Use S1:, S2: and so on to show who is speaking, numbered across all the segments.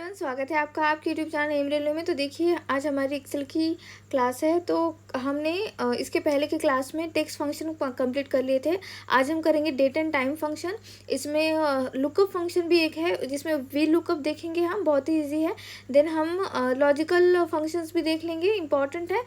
S1: Everyone, स्वागत है आपका आपके यूट्यूब चैनल एमरेलो में। तो देखिए, आज हमारी एक्सेल की क्लास है। तो हमने इसके पहले की क्लास में टेक्स्ट फंक्शन कंप्लीट कर लिए थे। आज हम करेंगे डेट एंड टाइम फंक्शन। इसमें लुकअप फंक्शन भी एक है जिसमें वी लुकअप देखेंगे हम, बहुत ही ईजी है। देन हम लॉजिकल फंक्शंस भी देख लेंगे, इंपॉर्टेंट है।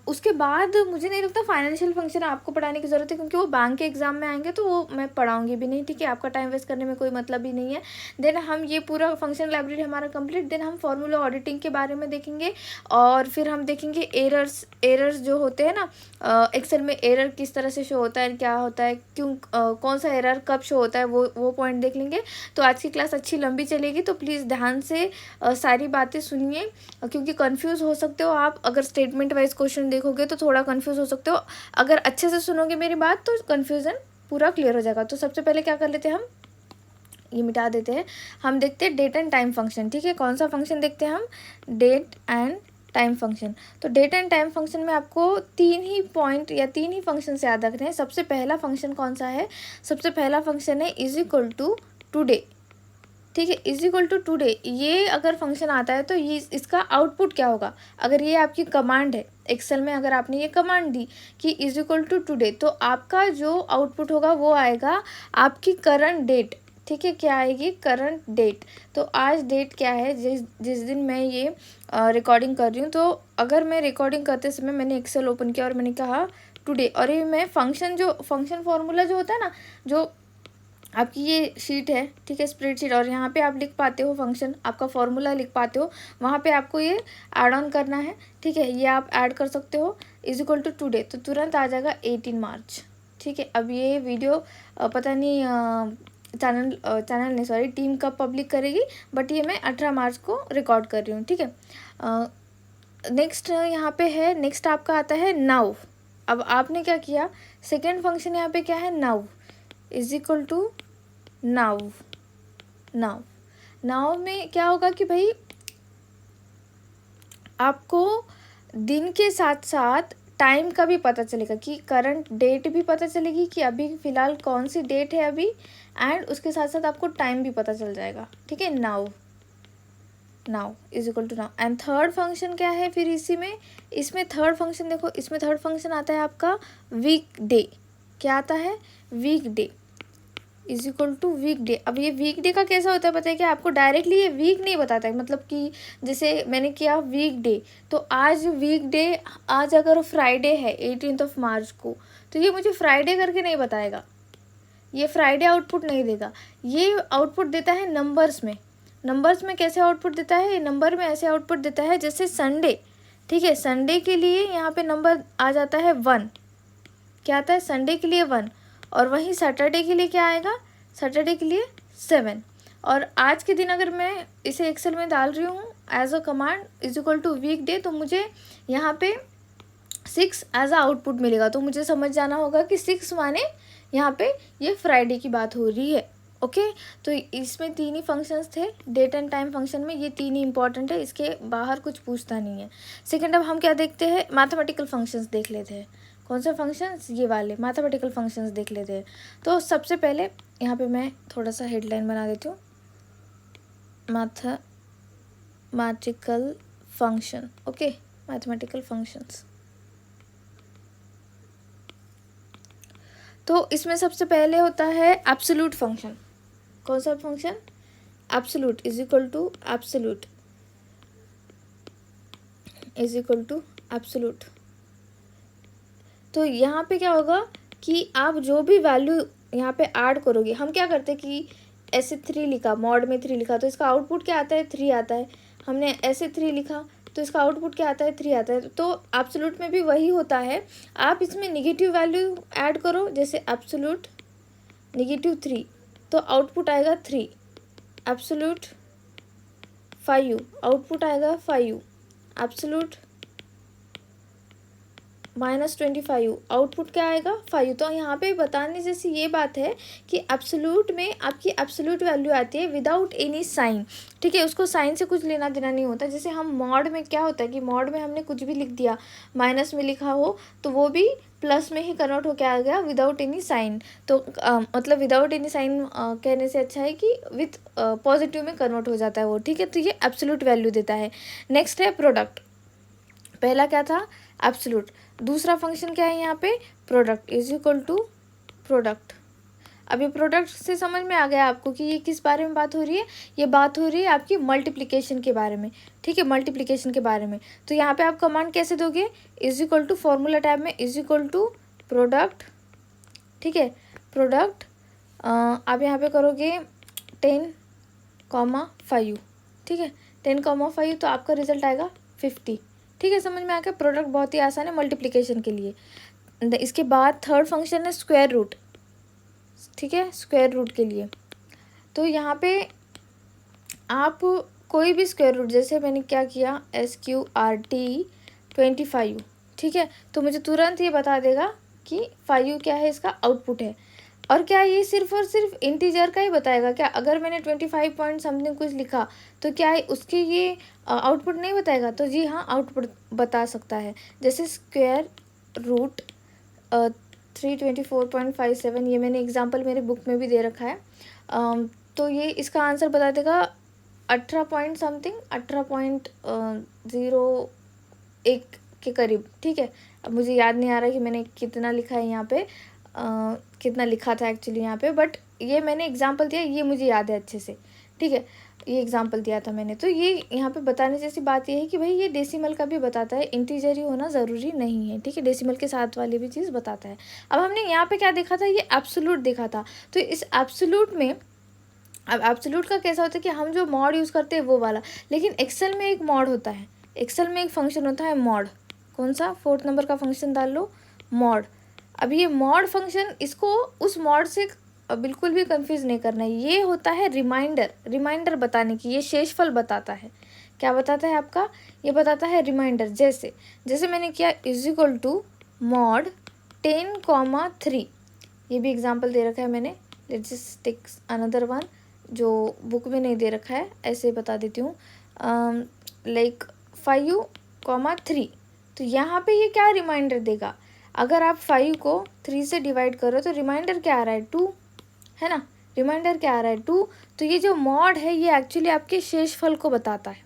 S1: उसके बाद मुझे नहीं लगता फाइनेंशियल फंक्शन आपको पढ़ाने की ज़रूरत है, क्योंकि वो बैंक के एग्जाम में आएंगे तो वो मैं पढ़ाऊँगी भी नहीं। ठीक है, आपका टाइम वेस्ट करने में कोई मतलब ही नहीं है। देन हम ये पूरा फंक्शन लाइब्रेरी हमारा कंप्लीट। देन हम फार्मूला ऑडिटिंग के बारे में देखेंगे, और फिर हम देखेंगे एरर्स जो होते हैं ना एक्सेल में, एरर किस तरह से शो होता है, क्या होता है, क्यों कौन सा एरर कब शो होता है, वो पॉइंट देख लेंगे। तो आज की क्लास अच्छी लंबी चलेगी, तो प्लीज़ ध्यान से सारी बातें सुनिए, क्योंकि कंफ्यूज हो सकते हो आप। अगर स्टेटमेंट वाइज क्वेश्चन देखोगे तो थोड़ा कंफ्यूज हो सकते हो। अगर अच्छे से सुनोगे मेरी बात तो कन्फ्यूज़न पूरा क्लियर हो जाएगा। तो सबसे पहले क्या कर लेते हैं, हम ये मिटा देते हैं। हम देखते हैं डेट एंड टाइम फंक्शन। ठीक है, कौन सा फंक्शन देखते हैं हम, डेट एंड टाइम फंक्शन। तो डेट एंड टाइम फंक्शन में आपको तीन ही पॉइंट या तीन ही फंक्शन से याद रखने हैं। सबसे पहला फंक्शन कौन सा है, सबसे पहला फंक्शन है इज इक्वल टू टुडे। ठीक है, इज इक्वल टू टुडे, ये अगर फंक्शन आता है तो ये इसका आउटपुट क्या होगा। अगर ये आपकी कमांड है एक्सेल में, अगर आपने ये कमांड दी कि इज इक्वल टू टुडे, तो आपका जो आउटपुट होगा वो आएगा आपकी करंट डेट। ठीक है, क्या आएगी, करंट डेट। तो आज डेट क्या है, जिस दिन मैं ये रिकॉर्डिंग कर रही हूँ। तो अगर मैं रिकॉर्डिंग करते समय मैंने एक्सेल ओपन किया और मैंने कहा टुडे, और ये मैं फंक्शन फार्मूला जो होता है ना, जो आपकी ये शीट है, ठीक है, स्प्रेडशीट, और यहाँ पे आप लिख पाते हो फंक्शन, आपका फॉर्मूला लिख पाते हो, वहाँ पे आपको ये ऐड ऑन करना है। ठीक है, ये आप ऐड कर सकते हो इज इक्वल टू टुडे, तो तुरंत आ जाएगा 18 मार्च। ठीक है, अब ये वीडियो पता नहीं चैनल नहीं, सॉरी, टीम कब पब्लिक करेगी, बट ये मैं 18 मार्च को रिकॉर्ड कर रही हूँ। ठीक है, नेक्स्ट यहाँ पे है, नेक्स्ट आपका आता है नाउ। अब आपने क्या किया, सेकेंड फंक्शन यहाँ पे क्या है, now is equal to now. Now में क्या होगा कि भाई आपको दिन के साथ साथ टाइम का भी पता चलेगा, कि करंट डेट भी पता चलेगी कि अभी फ़िलहाल कौन सी डेट है अभी, एंड उसके साथ साथ आपको टाइम भी पता चल जाएगा। ठीक है, now is equal to now. And third function क्या है फिर इसमें थर्ड फंक्शन देखो, इसमें थर्ड फंक्शन आता है आपका वीक डे। क्या आता है, weekday is equal to weekday. अब ये वीक डे का कैसा होता है पता है क्या आपको, डायरेक्टली ये वीक नहीं बताता है। मतलब कि जैसे मैंने किया वीक डे, तो आज वीक डे, आज अगर फ्राइडे है 18 मार्च को, तो ये मुझे फ्राइडे करके नहीं बताएगा, ये फ्राइडे आउटपुट नहीं देगा। ये आउटपुट देता है नंबर्स में कैसे आउटपुट देता है, नंबर में ऐसे आउटपुट देता है जैसे संडे। ठीक है, संडे के लिए यहाँ पे नंबर आ जाता है 1। क्या आता है, संडे के लिए 1, और वहीं सैटरडे के लिए क्या आएगा, सैटरडे के लिए 7। और आज के दिन अगर मैं इसे एक्सेल में डाल रही हूँ as a command is equal to weekday, तो मुझे यहाँ पे 6 एज अ आउटपुट मिलेगा। तो मुझे समझ जाना होगा कि 6 माने यहाँ पे ये फ्राइडे की बात हो रही है। ओके, तो इसमें तीन ही फंक्शंस थे डेट एंड टाइम फंक्शन में, ये तीन ही इंपॉर्टेंट है, इसके बाहर कुछ पूछता नहीं है। सेकेंड, अब हम क्या देखते हैं, मैथमेटिकल फंक्शंस देख लेते हैं। कौन से फंक्शंस, ये वाले मैथमेटिकल फंक्शंस देख लेते हैं। तो सबसे पहले यहाँ पे मैं थोड़ा सा हेडलाइन बना देती हूँ, mathematical function. Okay, mathematical functions. तो इसमें सबसे पहले होता है एब्सोल्यूट फंक्शन। कौन सा function, absolute is equal to absolute is equal to absolute. तो यहाँ पे क्या होगा कि आप जो भी वैल्यू यहाँ पे ऐड करोगे, हम क्या करते हैं कि ऐसे 3 लिखा, मॉड में 3 लिखा, तो इसका आउटपुट क्या आता है, 3 आता है। हमने ऐसे 3 लिखा तो इसका आउटपुट क्या आता है, 3 आता है। तो एब्सोल्यूट में भी वही होता है। आप इसमें निगेटिव वैल्यू ऐड करो, जैसे एब्सोल्यूट -3, तो आउटपुट आएगा 3। एब्सोल्यूट 5, आउटपुट आएगा 5। एब्सोल्यूट -25, आउटपुट क्या आएगा 5। तो यहाँ पे बताने जैसी ये बात है कि एब्सोल्यूट में आपकी एब्सोल्यूट वैल्यू आती है विदाउट एनी साइन, ठीक है। उसको साइन से कुछ लेना देना नहीं होता। जैसे हम मॉड में क्या होता है कि मॉड में हमने कुछ भी लिख दिया, माइनस में लिखा हो तो वो भी प्लस में ही कन्वर्ट होकर आ गया विदाउट एनी साइन। तो मतलब विदाउट एनी साइन कहने से अच्छा है कि विथ पॉजिटिव में कन्वर्ट हो जाता है वो, ठीक है। तो ये एब्सोल्यूट वैल्यू देता है। नेक्स्ट है प्रोडक्ट। पहला क्या था एब्सोल्यूट, दूसरा फंक्शन क्या है यहाँ पे product is equal to product. अब ये प्रोडक्ट से समझ में आ गया आपको कि ये किस बारे में बात हो रही है, ये बात हो रही है आपकी मल्टीप्लिकेशन के बारे में, ठीक है, मल्टीप्लिकेशन के बारे में। तो यहाँ पे आप कमांड कैसे दोगे, is equal to formula tab में इज इक्वल टू प्रोडक्ट, ठीक है, प्रोडक्ट आप यहाँ पे करोगे 10,5, ठीक है, 10,5 तो आपका रिजल्ट आएगा 50, ठीक है। समझ में आ गया, प्रोडक्ट बहुत ही आसान है मल्टीप्लिकेशन के लिए। इसके बाद थर्ड फंक्शन है स्क्वायर रूट, ठीक है, स्क्वायर रूट के लिए। तो यहाँ पे आप कोई भी स्क्वायर रूट, जैसे मैंने क्या किया SQRT 25, ठीक है, तो मुझे तुरंत ये बता देगा कि 5 क्या है, इसका आउटपुट है। और क्या ये सिर्फ और सिर्फ इंटीजर का ही बताएगा क्या? अगर मैंने 25 पॉइंट समथिंग कुछ लिखा तो क्या उसके ये आउटपुट नहीं बताएगा? तो जी हाँ, आउटपुट बता सकता है। जैसे स्क्वायर रूट 324.57, ये मैंने एग्जांपल मेरे बुक में भी दे रखा है। तो ये इसका आंसर बता देगा 18 पॉइंट समथिंग, 18.01 के करीब, ठीक है। अब मुझे याद नहीं आ रहा कि मैंने कितना लिखा है यहाँ पे, कितना लिखा था एक्चुअली यहाँ पे, बट ये मैंने एग्जांपल दिया, ये मुझे याद है अच्छे से, ठीक है, ये एग्जांपल दिया था मैंने। तो ये यहाँ पे बताने जैसी बात ये है कि भाई ये डेसिमल का भी बताता है, इंटीजर ही होना ज़रूरी नहीं है, ठीक है, डेसिमल के साथ वाली भी चीज़ बताता है। अब हमने यहाँ पे क्या देखा था, ये एब्सोल्यूट देखा था। तो इस एब्सोल्यूट में, अब एब्सोल्यूट का कैसा होता है कि हम जो मॉड यूज़ करते हैं वो वाला, लेकिन एक्सेल में एक मॉड होता है, एक्सेल में एक फंक्शन होता है मॉड। कौन सा? 4th नंबर का फंक्शन डाल लो, मॉड। अब ये मॉड फंक्शन, इसको उस मॉड से बिल्कुल भी कंफ्यूज नहीं करना है। ये होता है रिमाइंडर, रिमाइंडर बताने की, ये शेषफल बताता है। क्या बताता है आपका? ये बताता है रिमाइंडर। जैसे जैसे मैंने किया इज इक्वल टू मॉड 10,3, ये भी एग्जाम्पल दे रखा है मैंने। Let's just take another one जो बुक में नहीं दे रखा है, ऐसे बता देती हूँ। लाइक 5,3, तो यहाँ पे ये क्या रिमाइंडर देगा? अगर आप 5 को 3 से डिवाइड करो तो रिमाइंडर क्या आ रहा है? 2, है ना, रिमाइंडर क्या आ रहा है? 2। तो ये जो मॉड है ये एक्चुअली आपके शेषफल को बताता है,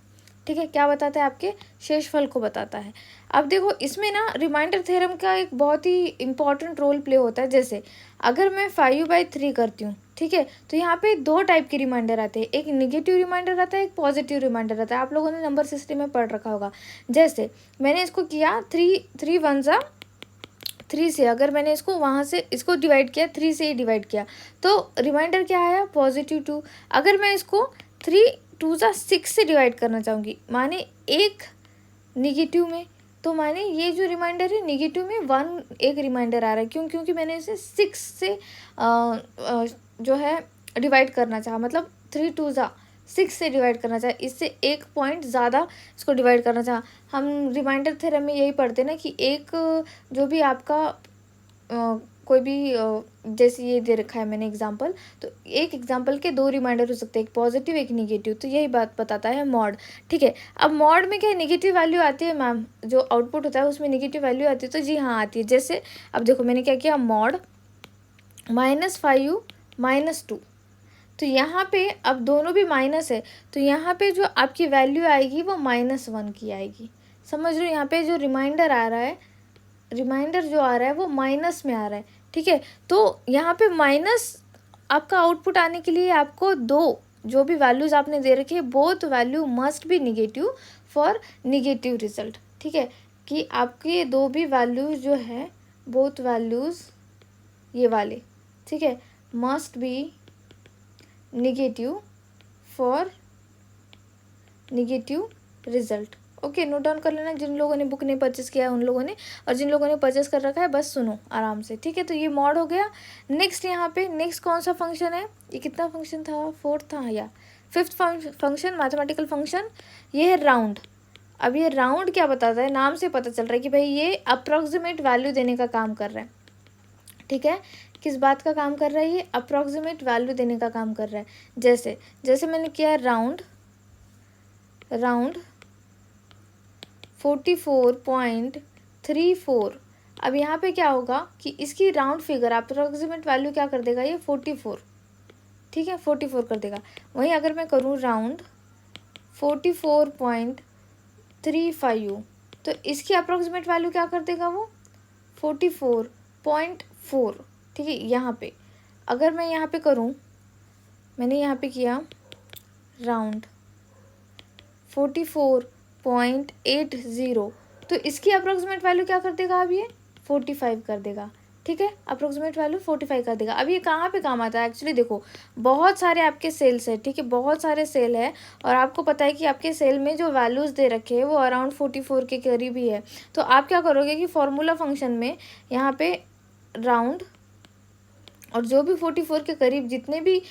S1: ठीक है। क्या बताता है? आपके शेषफल को बताता है। अब देखो इसमें ना रिमाइंडर थ्योरम का एक बहुत ही इंपॉर्टेंट रोल प्ले होता है। जैसे अगर मैं 5/3 करती हूँ, ठीक है, तो यहाँ पे 2 टाइप के रिमाइंडर आते हैं, एक निगेटिव रिमाइंडर आता है, एक पॉजिटिव रिमाइंडर आता है। आप लोगों ने नंबर सिस्टम में पढ़ रखा होगा। जैसे मैंने इसको किया 3 1 3 से, अगर मैंने इसको वहाँ से इसको डिवाइड किया, 3 से ही डिवाइड किया, तो रिमाइंडर क्या आया? +2। अगर मैं इसको 3 2 6 से डिवाइड करना चाहूँगी, माने एक निगेटिव में, तो माने ये जो रिमाइंडर है निगेटिव में 1 एक रिमाइंडर आ रहा है। क्यों? क्योंकि मैंने इसे 6 से जो है डिवाइड करना चाहा, मतलब 3 2 6 से डिवाइड करना चाहे, इससे 1 पॉइंट ज़्यादा इसको डिवाइड करना चाहा। हम रिमाइंडर थ्योरम में यही पढ़ते ना कि एक जो भी आपका कोई भी जैसे ये दे रखा है मैंने एग्जांपल, तो एक एग्जांपल के 2 रिमाइंडर हो सकते हैं, एक पॉजिटिव एक निगेटिव। तो यही बात बताता है मॉड, ठीक है। अब मॉड में क्या नेगेटिव वैल्यू आती है मैम? जो आउटपुट होता है उसमें नेगेटिव वैल्यू आती है? तो जी हाँ, आती है। जैसे अब देखो मैंने क्या किया, मॉड -5 -2, तो यहाँ पे अब दोनों भी माइनस है, तो यहाँ पे जो आपकी वैल्यू आएगी वो -1 की आएगी। समझ लो, यहाँ पे जो रिमाइंडर आ रहा है, रिमाइंडर जो आ रहा है वो माइनस में आ रहा है, ठीक है। तो यहाँ पे माइनस आपका आउटपुट आने के लिए आपको 2 जो भी वैल्यूज़ आपने दे रखी है, both value must be negative for negative result, ठीक है, कि आपके 2 भी वैल्यूज़ जो है, बोथ वैल्यूज़ ये वाले, ठीक है, must be negative for negative result. Okay, note down कर लेना जिन लोगों ने बुक नहीं परचेस किया है उन लोगों ने, और जिन लोगों ने परचेस कर रखा है बस सुनो आराम से, ठीक है। तो ये मॉड हो गया। नेक्स्ट यहाँ पे नेक्स्ट कौन सा फंक्शन है? ये कितना फंक्शन था? 4th था या 5th फंक्शन, मैथमेटिकल फंक्शन, ये है राउंड। अब ये राउंड क्या बताता है, नाम से पता चल रहा है कि भाई ये अप्रॉक्सीमेट वैल्यू देने का काम कर रहा है। ठीक है, किस बात का काम कर रहा है, ये अप्रॉक्सीमेट वैल्यू देने का काम कर रहा है। जैसे जैसे मैंने किया राउंड 44.34। अब यहाँ पे क्या होगा कि इसकी राउंड फिगर अप्रॉक्सीमेट वैल्यू क्या कर देगा, ये 44। ठीक है, 44 कर देगा। वहीं अगर मैं करूँ राउंड 44.35, तो इसकी अप्रॉक्सीमेट वैल्यू क्या कर देगा, वो 44.4। ठीक है, यहाँ पे अगर मैं यहाँ पे करूँ, मैंने यहाँ पे किया राउंड 44.80, तो इसकी अप्रोक्सीमेट वैल्यू क्या कर देगा, अब ये 45 कर देगा। ठीक है, अप्रोक्सीमेट वैल्यू 45 कर देगा। अब ये कहाँ पे काम आता है एक्चुअली, देखो बहुत सारे आपके सेल्स है। ठीक है, बहुत सारे सेल है और आपको पता है कि आपके सेल में जो वैल्यूज़ दे रखे हैं वो अराउंड 44 के करीब ही है। तो आप क्या करोगे कि फॉर्मूला फंक्शन में यहाँ पे राउंड और जो भी 44 के करीब जितने भी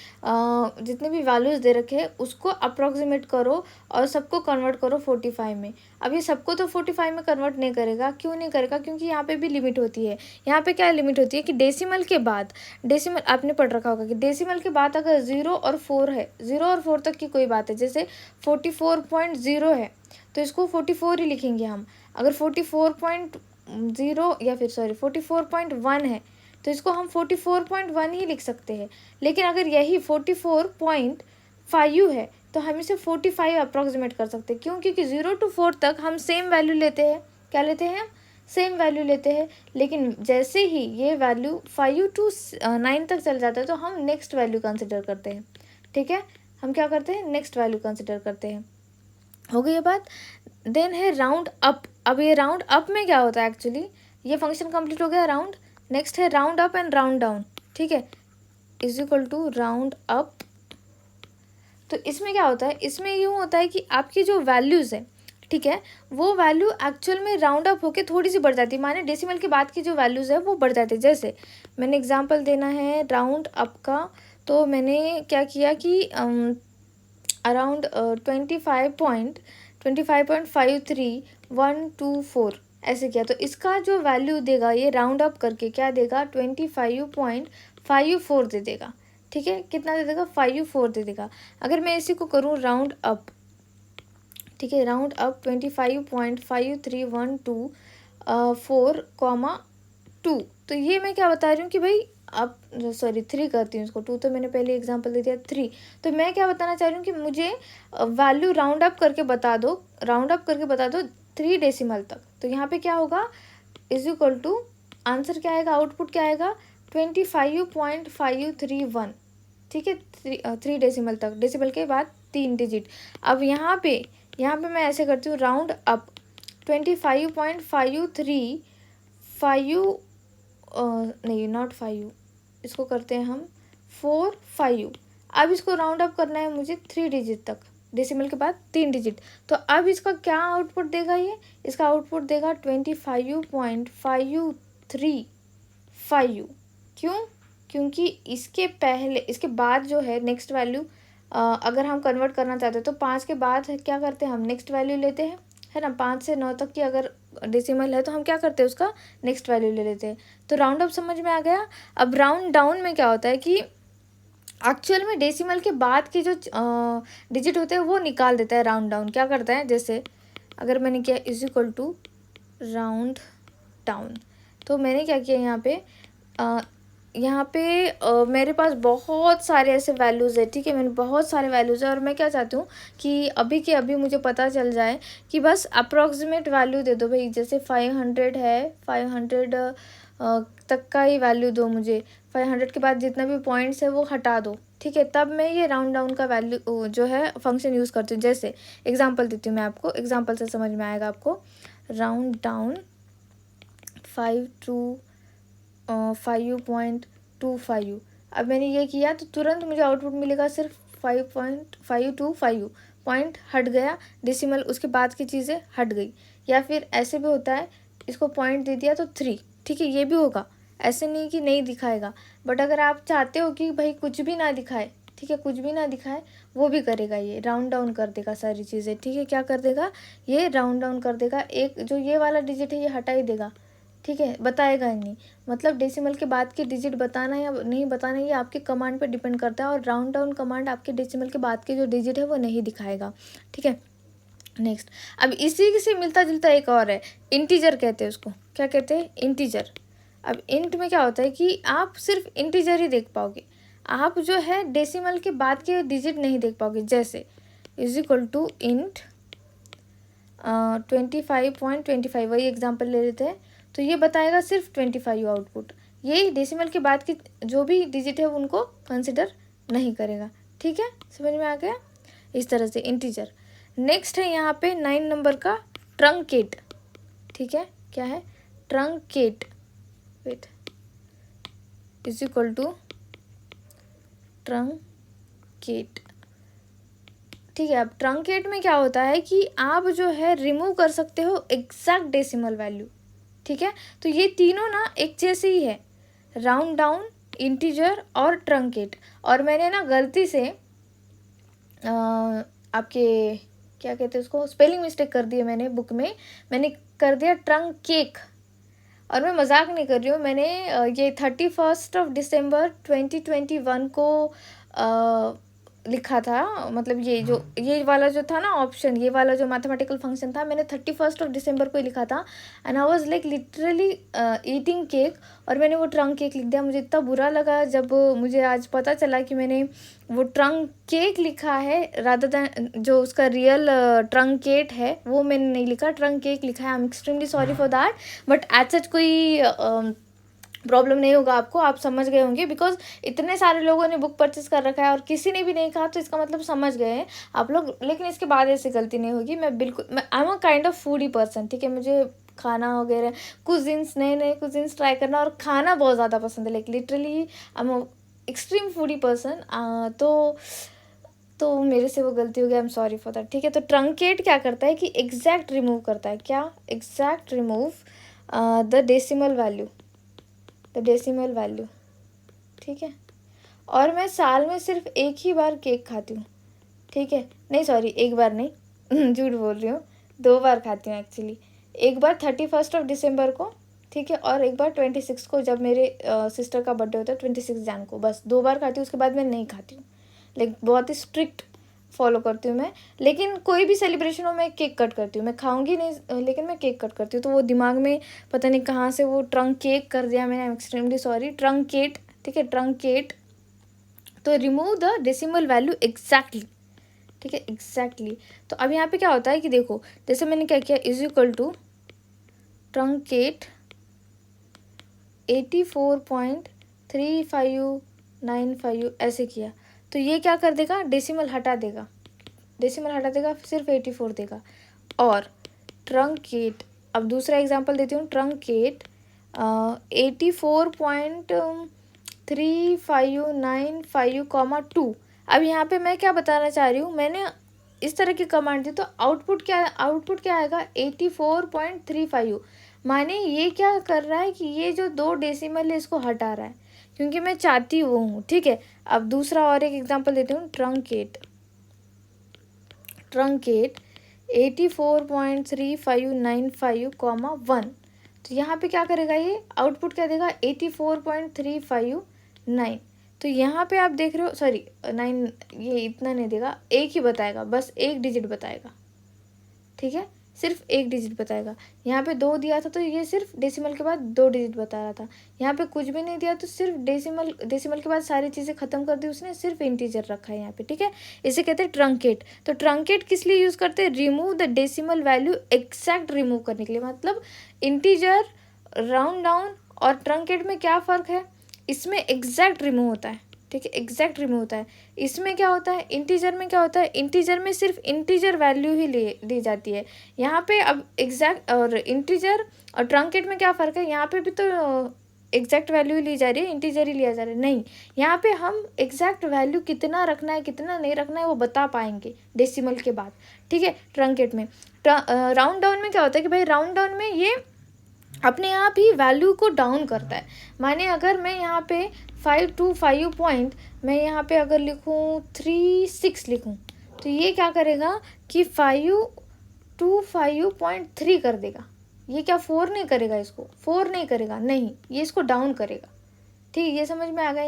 S1: वैल्यूज़ दे रखे हैं उसको अप्रॉक्सीमेट करो और सबको कन्वर्ट करो 45 में। अब ये सबको तो 45 में कन्वर्ट नहीं करेगा, क्यों नहीं करेगा, क्योंकि यहाँ पे भी लिमिट होती है। यहाँ पे क्या लिमिट होती है कि डेसिमल के बाद, डेसिमल आपने पढ़ रखा होगा कि डेसिमल के बाद अगर 0 और 4 है, 0 और 4 तक की कोई बात है, जैसे 44.0 है तो इसको 44 ही लिखेंगे हम। अगर 44.0 या फिर 44.1 है तो इसको हम 44.1 ही लिख सकते हैं। लेकिन अगर यही 44.5 है तो हम इसे 45 अप्रॉक्सीमेट कर सकते हैं। क्यों, क्योंकि 0 to 4 तक हम सेम वैल्यू लेते हैं। क्या लेते हैं, सेम वैल्यू लेते हैं। लेकिन जैसे ही ये वैल्यू 5 to 9 तक चल जाता है तो हम नेक्स्ट वैल्यू कंसिडर करते हैं। ठीक है, हम क्या करते हैं, नेक्स्ट वैल्यू कंसिडर करते हैं। हो गई ये बात। देन है राउंड अप। अब ये राउंड अप में क्या होता है एक्चुअली, ये फंक्शन कंप्लीट हो गया राउंड। नेक्स्ट है round up and round down. ठीक है, is equal to round up. तो इसमें क्या होता है, इसमें यूँ होता है कि आपकी जो वैल्यूज़ है, ठीक है, वो वैल्यू एक्चुअल में राउंड अप होके थोड़ी सी बढ़ जाती है। माने डेसिमल के बाद की जो वैल्यूज़ है वो बढ़ जाती है। जैसे मैंने एग्जांपल देना है राउंड अप का, तो मैंने क्या किया कि अराउंड 25.53 ऐसे किया। तो इसका जो वैल्यू देगा ये राउंड अप करके क्या देगा, 25.54 दे देगा। ठीक है, कितना दे देगा, 54 दे देगा। अगर मैं इसी को करूँ राउंड अप, ठीक है, राउंड अप 25.5312 तो ये मैं क्या बता रही हूँ कि भाई अब 3 करती हूँ इसको, 2 तो मैंने पहले एग्जांपल दे दिया, 3। तो मैं क्या बताना चाह रही हूँ कि मुझे वैल्यू राउंड अप करके बता दो, 3 डेसिमल तक। तो यहाँ पे क्या होगा, इज इक्वल टू आंसर क्या आएगा, आउटपुट क्या आएगा, 25.531। ठीक है, 3 डेसिमल तक, डेसिमल के बाद 3 डिजिट। अब यहाँ पे मैं ऐसे करती हूँ राउंड अप 25.535 नहीं नॉट 5, इसको करते हैं हम 45। अब इसको राउंड अप करना है मुझे 3 डिजिट तक, डेसिमल के बाद 3 डिजिट। तो अब इसका क्या आउटपुट देगा, ये इसका आउटपुट देगा 25.535। क्यों, क्योंकि इसके बाद जो है नेक्स्ट वैल्यू अगर हम कन्वर्ट करना चाहते हैं तो 5 के बाद क्या करते हैं, हम नेक्स्ट वैल्यू लेते हैं, है ना। 5 से 9 तक की अगर डेसिमल है तो हम क्या करते हैं, उसका नेक्स्ट वैल्यू ले लेते हैं। तो राउंड अप समझ में आ गया। अब राउंड डाउन में क्या होता है कि एक्चुअल में डेसिमल के बाद के जो डिजिट होते हैं वो निकाल देता है राउंड डाउन। क्या करता है, जैसे अगर मैंने किया is equal to round down, तो मैंने क्या किया यहाँ पे मेरे पास बहुत सारे ऐसे वैल्यूज़ है। ठीक है, मैंने बहुत सारे वैल्यूज़ है और मैं क्या चाहती हूँ कि अभी के अभी मुझे पता चल जाए कि बस अप्रॉक्सीमेट वैल्यू दे दो भाई। जैसे 500 है, 500 तक का ही वैल्यू दो मुझे। 500 के बाद जितना भी पॉइंट्स है वो हटा दो। ठीक है, तब मैं ये राउंड डाउन का वैल्यू जो है फंक्शन यूज़ करती हूँ। जैसे एग्जांपल देती हूँ मैं आपको, एग्जांपल से समझ में आएगा आपको। Round down 5 to 5.25। अब मैंने ये किया तो तुरंत मुझे आउटपुट मिलेगा सिर्फ 5.525 पॉइंट हट गया, डेसिमल उसके बाद की चीज़ें हट गई। या फिर ऐसे भी होता है, इसको पॉइंट दे दिया तो 3। ठीक है, ये भी होगा, ऐसे नहीं कि नहीं दिखाएगा। बट अगर आप चाहते हो कि भाई कुछ भी ना दिखाए, ठीक है, कुछ भी ना दिखाए वो भी करेगा, ये राउंड डाउन कर देगा सारी चीज़ें, ठीक है। क्या कर देगा, ये राउंड डाउन कर देगा, एक जो ये वाला डिजिट है ये हटा ही देगा, ठीक है, बताएगा ही नहीं। मतलब डेसिमल के बाद के डिजिट बताना या नहीं बताना ये आपके कमांड पे डिपेंड करता है, और राउंड डाउन कमांड आपके डेसिमल के बाद के जो डिजिट है वो नहीं दिखाएगा, ठीक है। नेक्स्ट, अब इसी से मिलता जुलता एक और है, इंटीजर कहते हैं उसको। क्या कहते हैं, इंटीजर। अब इंट में क्या होता है कि आप सिर्फ इंटीजर ही देख पाओगे, आप जो है डेसिमल के बाद के डिजिट नहीं देख पाओगे। जैसे इज इक्वल टू इंट 25.25, वही एग्जांपल ले लेते हैं, तो ये बताएगा सिर्फ 25 आउटपुट, ये डेसिमल के बाद के जो भी डिजिट है उनको कंसिडर नहीं करेगा, ठीक है। समझ में आ गया, इस तरह से इंटीजर। नेक्स्ट है यहाँ पे 9 नंबर का ट्रंकेट, ठीक है। क्या है, truncate, wait, is equal to truncate, ठीक है। अब ट्रंकेट में क्या होता है कि आप जो है रिमूव कर सकते हो एग्जैक्ट डेसिमल वैल्यू, ठीक है। तो ये तीनों ना एक जैसे ही है, राउंड डाउन, इंटीजर और ट्रंकेट। और मैंने ना गलती से आपके क्या कहते हैं उसको, स्पेलिंग मिस्टेक कर दी है मैंने, बुक में मैंने कर दिया ट्रंकेक, और मैं मजाक नहीं कर रही हूँ। मैंने ये 31 दिसंबर 2021 को लिखा था, मतलब ये वाला जो था ना ऑप्शन, ये वाला जो मैथमेटिकल फंक्शन था, मैंने 31 दिसंबर को ही लिखा था, and I was like literally eating cake, और मैंने वो ट्रंक केक लिख दिया। मुझे इतना बुरा लगा जब मुझे आज पता चला कि मैंने वो ट्रंक केक लिखा है, रादर दैन जो उसका रियल ट्रंकेट है वो मैंने नहीं लिखा, ट्रंक केक लिखा है। I am extremely sorry for that, but as such कोई प्रॉब्लम नहीं होगा आपको, आप समझ गए होंगे, बिकॉज इतने सारे लोगों ने बुक परचेस कर रखा है और किसी ने भी नहीं कहा, तो इसका मतलब समझ गए हैं आप लोग। लेकिन इसके बाद ऐसी गलती नहीं होगी। मैं I am a kind of foodie person, ठीक है। मुझे खाना वगैरह, कुजिन्स, नए नए कुजिन्स ट्राई करना और खाना बहुत ज़्यादा पसंद है, like literally I am a extreme foodie person. तो मेरे से वो गलती हो गई, I am sorry for that, ठीक है। तो ट्रंकेट क्या करता है कि एग्जैक्ट रिमूव करता है, क्या, exact remove the decimal value, decimal value, ठीक है। और मैं साल में सिर्फ एक ही बार केक खाती हूँ, ठीक है। नहीं सॉरी, एक बार नहीं झूठ बोल रही हूँ, 2 बार खाती हूँ एक्चुअली। एक बार 31 दिसंबर को, ठीक है, और एक बार 26 को, जब मेरे सिस्टर का बर्थडे होता है 26 जन को, बस 2 बार खाती हूँ, उसके बाद मैं नहीं खाती हूँ। लाइक बहुत ही स्ट्रिक्ट फॉलो करती हूँ मैं। लेकिन कोई भी सेलिब्रेशन हो मैं केक कट करती हूँ, मैं खाऊंगी नहीं लेकिन मैं केक कट करती हूँ। तो वो दिमाग में पता नहीं कहाँ से वो ट्रंक केक कर दिया मैंने, एक्सट्रीमली सॉरी। ट्रंकेट, ठीक है, ट्रंकेट। तो remove the decimal value exactly, ठीक है, एग्जैक्टली। तो अब यहाँ पे क्या होता है कि देखो, जैसे मैंने क्या किया, इज इक्वल टू ट्रंकेट 84.3595 ऐसे किया, तो ये क्या कर देगा, डेसिमल हटा देगा, डेसिमल हटा देगा, सिर्फ 84 देगा। और ट्रंकेट, अब दूसरा एग्जांपल देती हूँ, ट्रंकेट 84.3595, अब यहाँ पे मैं क्या बताना चाह रही हूँ, मैंने इस तरह की कमांड दी, तो आउटपुट क्या आएगा 84.35, माने ये क्या कर रहा है कि ये जो 2 डेसिमल है इसको हटा रहा है, क्योंकि मैं चाहती वो हूँ, ठीक है। अब दूसरा और एक एग्जांपल देती हूँ, ट्रंकेट 84.3595, 1, तो यहाँ पे क्या करेगा, ये आउटपुट क्या देगा, 84.359। तो यहाँ पे आप देख रहे हो, सॉरी 9, ये इतना नहीं देगा, एक ही बताएगा, बस एक डिजिट बताएगा, ठीक है, सिर्फ एक डिजिट बताएगा। यहाँ पे 2 दिया था तो ये सिर्फ डेसिमल के बाद 2 डिजिट बता रहा था। यहाँ पे कुछ भी नहीं दिया तो सिर्फ डेसिमल के बाद सारी चीज़ें ख़त्म कर दी उसने, सिर्फ इंटीजर रखा है यहाँ पे, ठीक है। इसे कहते हैं ट्रंकेट। तो ट्रंकेट किस लिए यूज़ करते हैं, remove the decimal value exact remove करने के लिए। मतलब इंटीजर, राउंड डाउन और ट्रंकेट में क्या फ़र्क है, इसमें एग्जैक्ट रिमूव होता है, ठीक है, एग्जैक्ट रिमूव होता है। इसमें क्या होता है, इंटीजर में क्या होता है, इंटीजर में सिर्फ इंटीजर वैल्यू ही ली जाती है। यहाँ पे अब एग्जैक्ट और इंटीजर और ट्रंकेट में क्या फ़र्क है, यहाँ पे भी तो एग्जैक्ट वैल्यू ली जा रही है, इंटीजर ही लिया जा रहा है, नहीं, यहाँ पे हम एग्जैक्ट वैल्यू कितना रखना है कितना नहीं रखना है वो बता पाएंगे डेसिमल के बाद, ठीक है। ट्रंकेट में, राउंड डाउन में क्या होता है कि भाई राउंड डाउन में ये अपने आप ही वैल्यू को डाउन करता है। माने अगर मैं यहाँ पे 5 to 5 पॉइंट, मैं यहाँ पे अगर लिखूँ 3 6 लिखूँ, तो ये क्या करेगा कि 5 to 5.3 कर देगा। ये क्या 4 नहीं करेगा, इसको 4 नहीं करेगा, नहीं, ये इसको डाउन करेगा। ठीक, ये समझ में आ गया।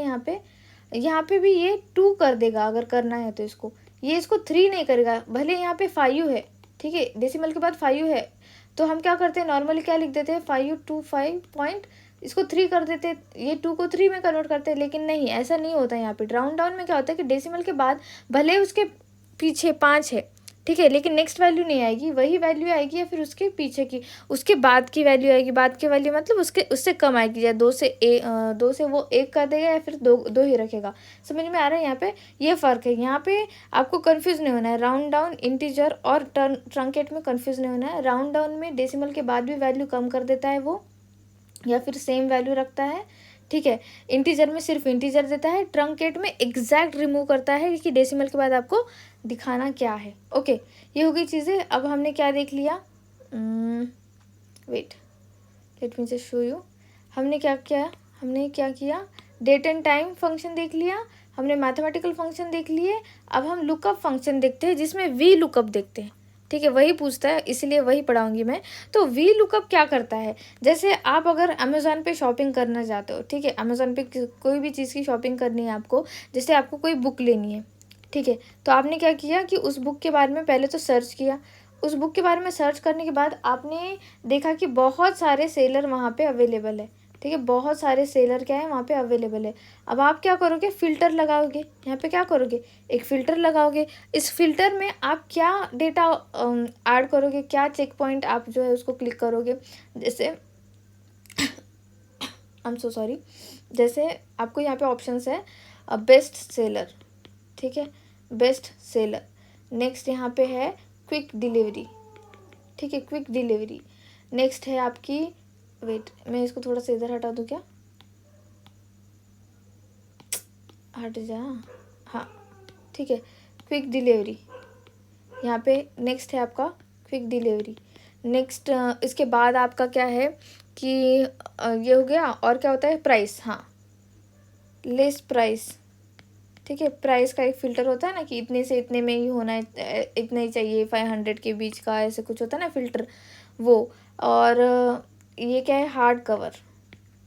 S1: यहाँ पे भी ये 2 कर देगा अगर करना है तो इसको, ये इसको 3 नहीं करेगा, भले यहाँ पे 5 है, ठीक है, डेसिमल के बाद 5 है, तो हम क्या करते हैं नॉर्मली क्या लिख देते हैं 5 to 5 पॉइंट, इसको 3 कर देते हैं, ये 2 को 3 में कन्वर्ट करते हैं। लेकिन नहीं, ऐसा नहीं होता है। यहाँ पे राउंड डाउन में क्या होता है कि डेसिमल के बाद भले उसके पीछे 5 है, ठीक है, लेकिन नेक्स्ट वैल्यू नहीं आएगी, वही वैल्यू आएगी, या फिर उसके पीछे की, उसके बाद की वैल्यू आएगी। बाद की वैल्यू मतलब उसके उससे कम आएगी, या 2 से वो 1 कर देगा, या फिर 2 ही रखेगा। समझ में आ रहा है। यहाँ पे ये फ़र्क है। यहाँ पे आपको कन्फ्यूज़ नहीं होना है। राउंड डाउन, इंटीजर और ट्रंकेट में कन्फ्यूज़ नहीं होना है। राउंड डाउन में डेसिमल के बाद भी वैल्यू कम कर देता है वो, या फिर सेम वैल्यू रखता है, ठीक है। इंटीजर में सिर्फ इंटीजर देता है, ट्रंकेट में एग्जैक्ट रिमूव करता है कि डेसिमल के बाद आपको दिखाना क्या है। ओके, ये हो गई चीज़ें। अब हमने क्या देख लिया, wait, let me just show you. हमने क्या किया, डेट एंड टाइम फंक्शन देख लिया, हमने मैथमेटिकल फंक्शन देख लिए। अब हम लुकअप फंक्शन देखते हैं, जिसमें वी लुकअप देखते हैं, ठीक है, वही पूछता है, इसलिए वही पढ़ाऊंगी मैं। तो वी लुकअप क्या करता है, जैसे आप अगर अमेज़ॉन पे शॉपिंग करना चाहते हो, ठीक है, अमेज़ॉन पे कोई भी चीज़ की शॉपिंग करनी है आपको, जैसे आपको कोई बुक लेनी है, ठीक है, तो आपने क्या किया कि उस बुक के बारे में पहले तो सर्च किया। उस बुक के बारे में सर्च करने के बाद आपने देखा कि बहुत सारे सेलर वहाँ पे अवेलेबल है, ठीक है, बहुत सारे सेलर क्या है वहाँ पे अवेलेबल है। अब आप क्या करोगे, फ़िल्टर लगाओगे। यहाँ पे क्या करोगे, एक फ़िल्टर लगाओगे। इस फिल्टर में आप क्या डेटा ऐड करोगे, क्या चेक पॉइंट आप जो है उसको क्लिक करोगे। जैसे आई एम सो सॉरी, जैसे आपको यहाँ पे ऑप्शंस है बेस्ट सेलर, ठीक है, बेस्ट सेलर। नेक्स्ट यहाँ पे है क्विक डिलीवरी, ठीक है, क्विक डिलीवरी। नेक्स्ट है आपकी, वेट, मैं इसको थोड़ा सा इधर हटा दूँ क्या, हट जा, हाँ, ठीक है, क्विक डिलीवरी। यहाँ पे नेक्स्ट है आपका क्विक डिलीवरी। नेक्स्ट इसके बाद आपका क्या है कि ये हो गया। और क्या होता है, प्राइस, हाँ, लेस प्राइस, ठीक है, प्राइस का एक फ़िल्टर होता है ना कि इतने से इतने में ही होना है, इतना ही चाहिए, 500 के बीच का, ऐसे कुछ होता है ना फ़िल्टर, वो। और ये क्या है, हार्ड कवर,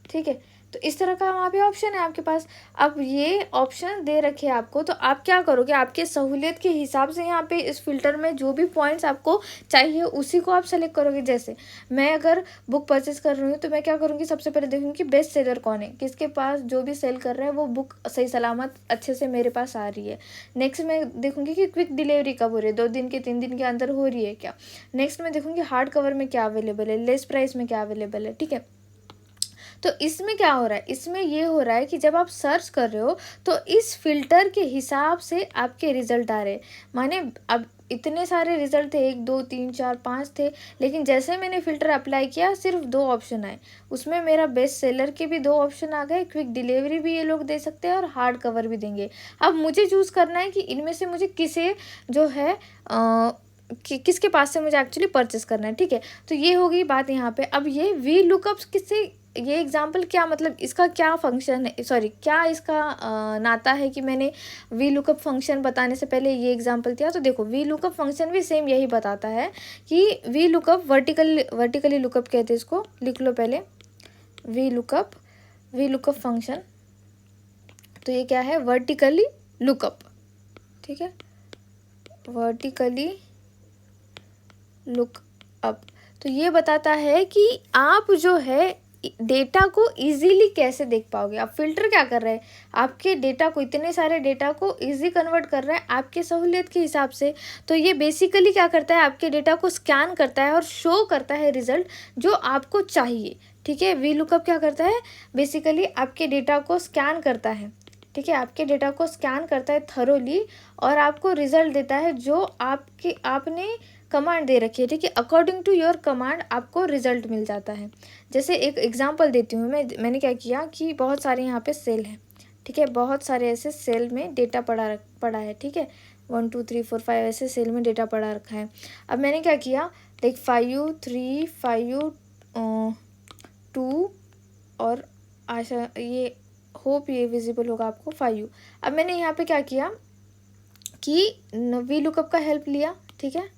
S1: ठीक है। तो इस तरह का वहाँ पे ऑप्शन है आपके पास। अब ये ऑप्शन दे रखे हैं आपको, तो आप क्या करोगे, आपके सहूलियत के हिसाब से यहाँ पे इस फिल्टर में जो भी पॉइंट्स आपको चाहिए उसी को आप सेलेक्ट करोगे। जैसे मैं अगर बुक परचेस कर रही हूँ तो मैं क्या करूँगी, सबसे पहले देखूँगी कि बेस्ट सेलर कौन है, किसके पास जो भी सेल कर रहा है वो बुक सही सलामत अच्छे से मेरे पास आ रही है। नेक्स्ट मैं देखूँगी कि क्विक डिलीवरी कब हो रही है, 2 दिन के 3 दिन के अंदर हो रही है क्या। नेक्स्ट मैं देखूँगी हार्ड कवर में क्या अवेलेबल है, लेस प्राइस में क्या अवेलेबल है, ठीक है। तो इसमें क्या हो रहा है, इसमें ये हो रहा है कि जब आप सर्च कर रहे हो तो इस फिल्टर के हिसाब से आपके रिजल्ट आ रहे हैं। माने अब इतने सारे रिजल्ट थे, 1 2 3 4 5 थे, लेकिन जैसे मैंने फ़िल्टर अप्लाई किया सिर्फ 2 ऑप्शन आए। उसमें मेरा बेस्ट सेलर के भी 2 ऑप्शन आ गए, क्विक डिलीवरी भी ये लोग दे सकते हैं और हार्ड कवर भी देंगे। अब मुझे चूज़ करना है कि इनमें से मुझे किसे जो है किसके पास से मुझे एक्चुअली परचेस करना है, ठीक है। तो ये हो गई बात यहाँ पे। अब ये वी लुकअप्स किससे, ये एग्जाम्पल क्या मतलब, इसका क्या फंक्शन है, सॉरी क्या इसका नाता है कि मैंने वी लुकअप फंक्शन बताने से पहले ये एग्जाम्पल दिया। तो देखो वी लुकअप फंक्शन भी सेम यही बताता है कि वी लुकअप वर्टिकली लुकअप कहते हैं इसको, लिख लो पहले, वी लुकअप फंक्शन। तो ये क्या है, वर्टिकली लुकअप, ठीक है, वर्टिकली लुक अप। तो ये बताता है कि आप जो है डेटा को इजीली कैसे देख पाओगे। आप फिल्टर क्या कर रहे हैं, आपके डेटा को, इतने सारे डेटा को इजी कन्वर्ट कर रहा है आपके सहूलियत के हिसाब से। तो ये बेसिकली क्या करता है, आपके डेटा को स्कैन करता है और शो करता है रिजल्ट जो आपको चाहिए, ठीक है। वी लुकअप क्या करता है, बेसिकली आपके डेटा को स्कैन करता है, ठीक है, आपके डेटा को स्कैन करता है थरोली और आपको रिजल्ट देता है जो आपने कमांड दे रखी है, ठीक है। अकॉर्डिंग टू योर कमांड आपको रिजल्ट मिल जाता है। जैसे एक एग्जांपल देती हूँ मैंने क्या किया कि बहुत सारे यहाँ पे सेल हैं, ठीक है, बहुत सारे ऐसे सेल में डेटा पड़ा है, ठीक है, 1 2 3 4 5 ऐसे सेल में डेटा पड़ा रखा है। अब मैंने क्या किया, लाइक 5 3 5 2 और आशा ये होप ये विजिबल होगा आपको 5u। अब मैंने यहाँ पे क्या किया कि वी लुकअप का हेल्प लिया, ठीक है,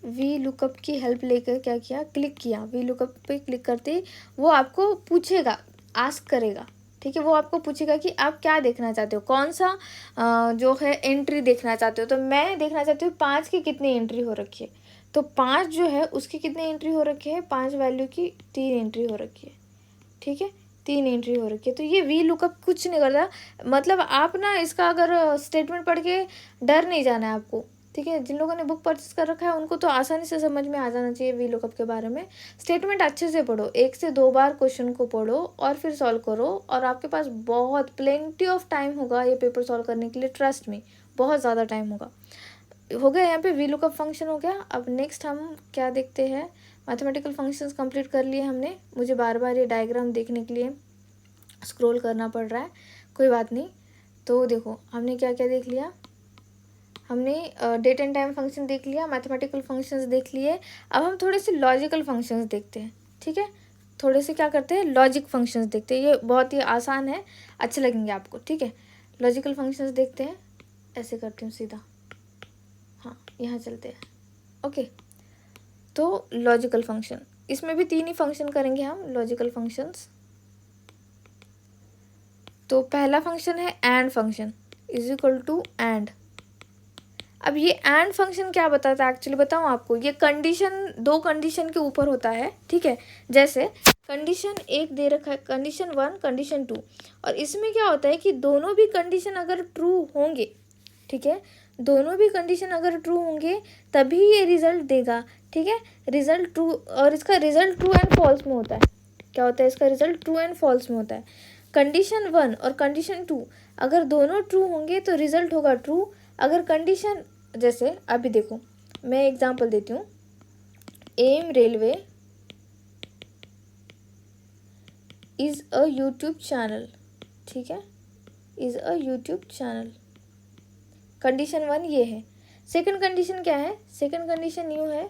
S1: वी लुकअप की हेल्प लेकर क्या किया, क्लिक किया। वी लुकअप पे क्लिक करते ही वो आपको पूछेगा, आस्क करेगा, ठीक है, वो आपको पूछेगा कि आप क्या देखना चाहते हो, कौन सा जो है एंट्री देखना चाहते हो। तो मैं देखना चाहती हूँ 5 की कितनी एंट्री हो रखी है, तो 5 जो है उसकी कितनी एंट्री हो रखी है, 5 वैल्यू की 3 एंट्री हो रखी है, ठीक है, 3 एंट्री हो रखी है। तो ये वी लुकअप कुछ नहीं करता, मतलब आप ना इसका अगर स्टेटमेंट पढ़ के डर नहीं जाना है आपको, ठीक है। जिन लोगों ने बुक परचेस कर रखा है उनको तो आसानी से समझ में आ जाना चाहिए वी लुकअप के बारे में। स्टेटमेंट अच्छे से पढ़ो, 1 से 2 बार क्वेश्चन को पढ़ो और फिर सॉल्व करो, और आपके पास बहुत प्लेंटी ऑफ टाइम होगा ये पेपर सॉल्व करने के लिए, ट्रस्ट में बहुत ज़्यादा टाइम होगा। हो गया यहाँ पे वी लुकअप फंक्शन हो गया। अब नेक्स्ट हम क्या देखते हैं, मैथमेटिकल फंक्शंस कंप्लीट कर लिए हमने। मुझे बार बार ये डायग्राम देखने के लिए स्क्रॉल करना पड़ रहा है, कोई बात नहीं। तो देखो हमने क्या क्या देख लिया, हमने डेट एंड टाइम फंक्शन देख लिया, मैथमेटिकल फंक्शंस देख लिए। अब हम थोड़े से लॉजिकल फंक्शंस देखते हैं, ठीक है, थोड़े से क्या करते हैं, लॉजिक फंक्शंस देखते हैं। ये बहुत ही आसान है, अच्छे लगेंगे आपको, ठीक है। लॉजिकल फंक्शंस देखते हैं, ऐसे करती हूँ सीधा, हाँ यहाँ चलते हैं, ओके। तो लॉजिकल फंक्शन, इसमें भी 3 ही फंक्शन करेंगे हम, लॉजिकल फंक्शंस। तो पहला फंक्शन है and function, is equal to and. अब ये एंड फंक्शन क्या बताता है एक्चुअली बताऊँ आपको, ये कंडीशन 2 कंडीशन के ऊपर होता है, ठीक है। जैसे कंडीशन 1 दे रखा है, कंडीशन 1, कंडीशन 2, और इसमें क्या होता है कि दोनों भी कंडीशन अगर ट्रू होंगे, ठीक है, दोनों भी कंडीशन अगर ट्रू होंगे तभी ये रिजल्ट देगा, ठीक है। रिजल्ट ट्रू, और इसका रिजल्ट ट्रू एंड फॉल्स में होता है। क्या होता है इसका रिजल्ट, ट्रू एंड फॉल्स में होता है। कंडीशन 1 और कंडीशन 2 अगर दोनों ट्रू होंगे तो रिजल्ट होगा ट्रू। अगर कंडीशन, जैसे अभी देखो मैं एग्जांपल देती हूँ, M railway is a YouTube channel, ठीक है, is a YouTube channel, condition 1 ये है। सेकंड कंडीशन क्या है, सेकंड कंडीशन यूँ है,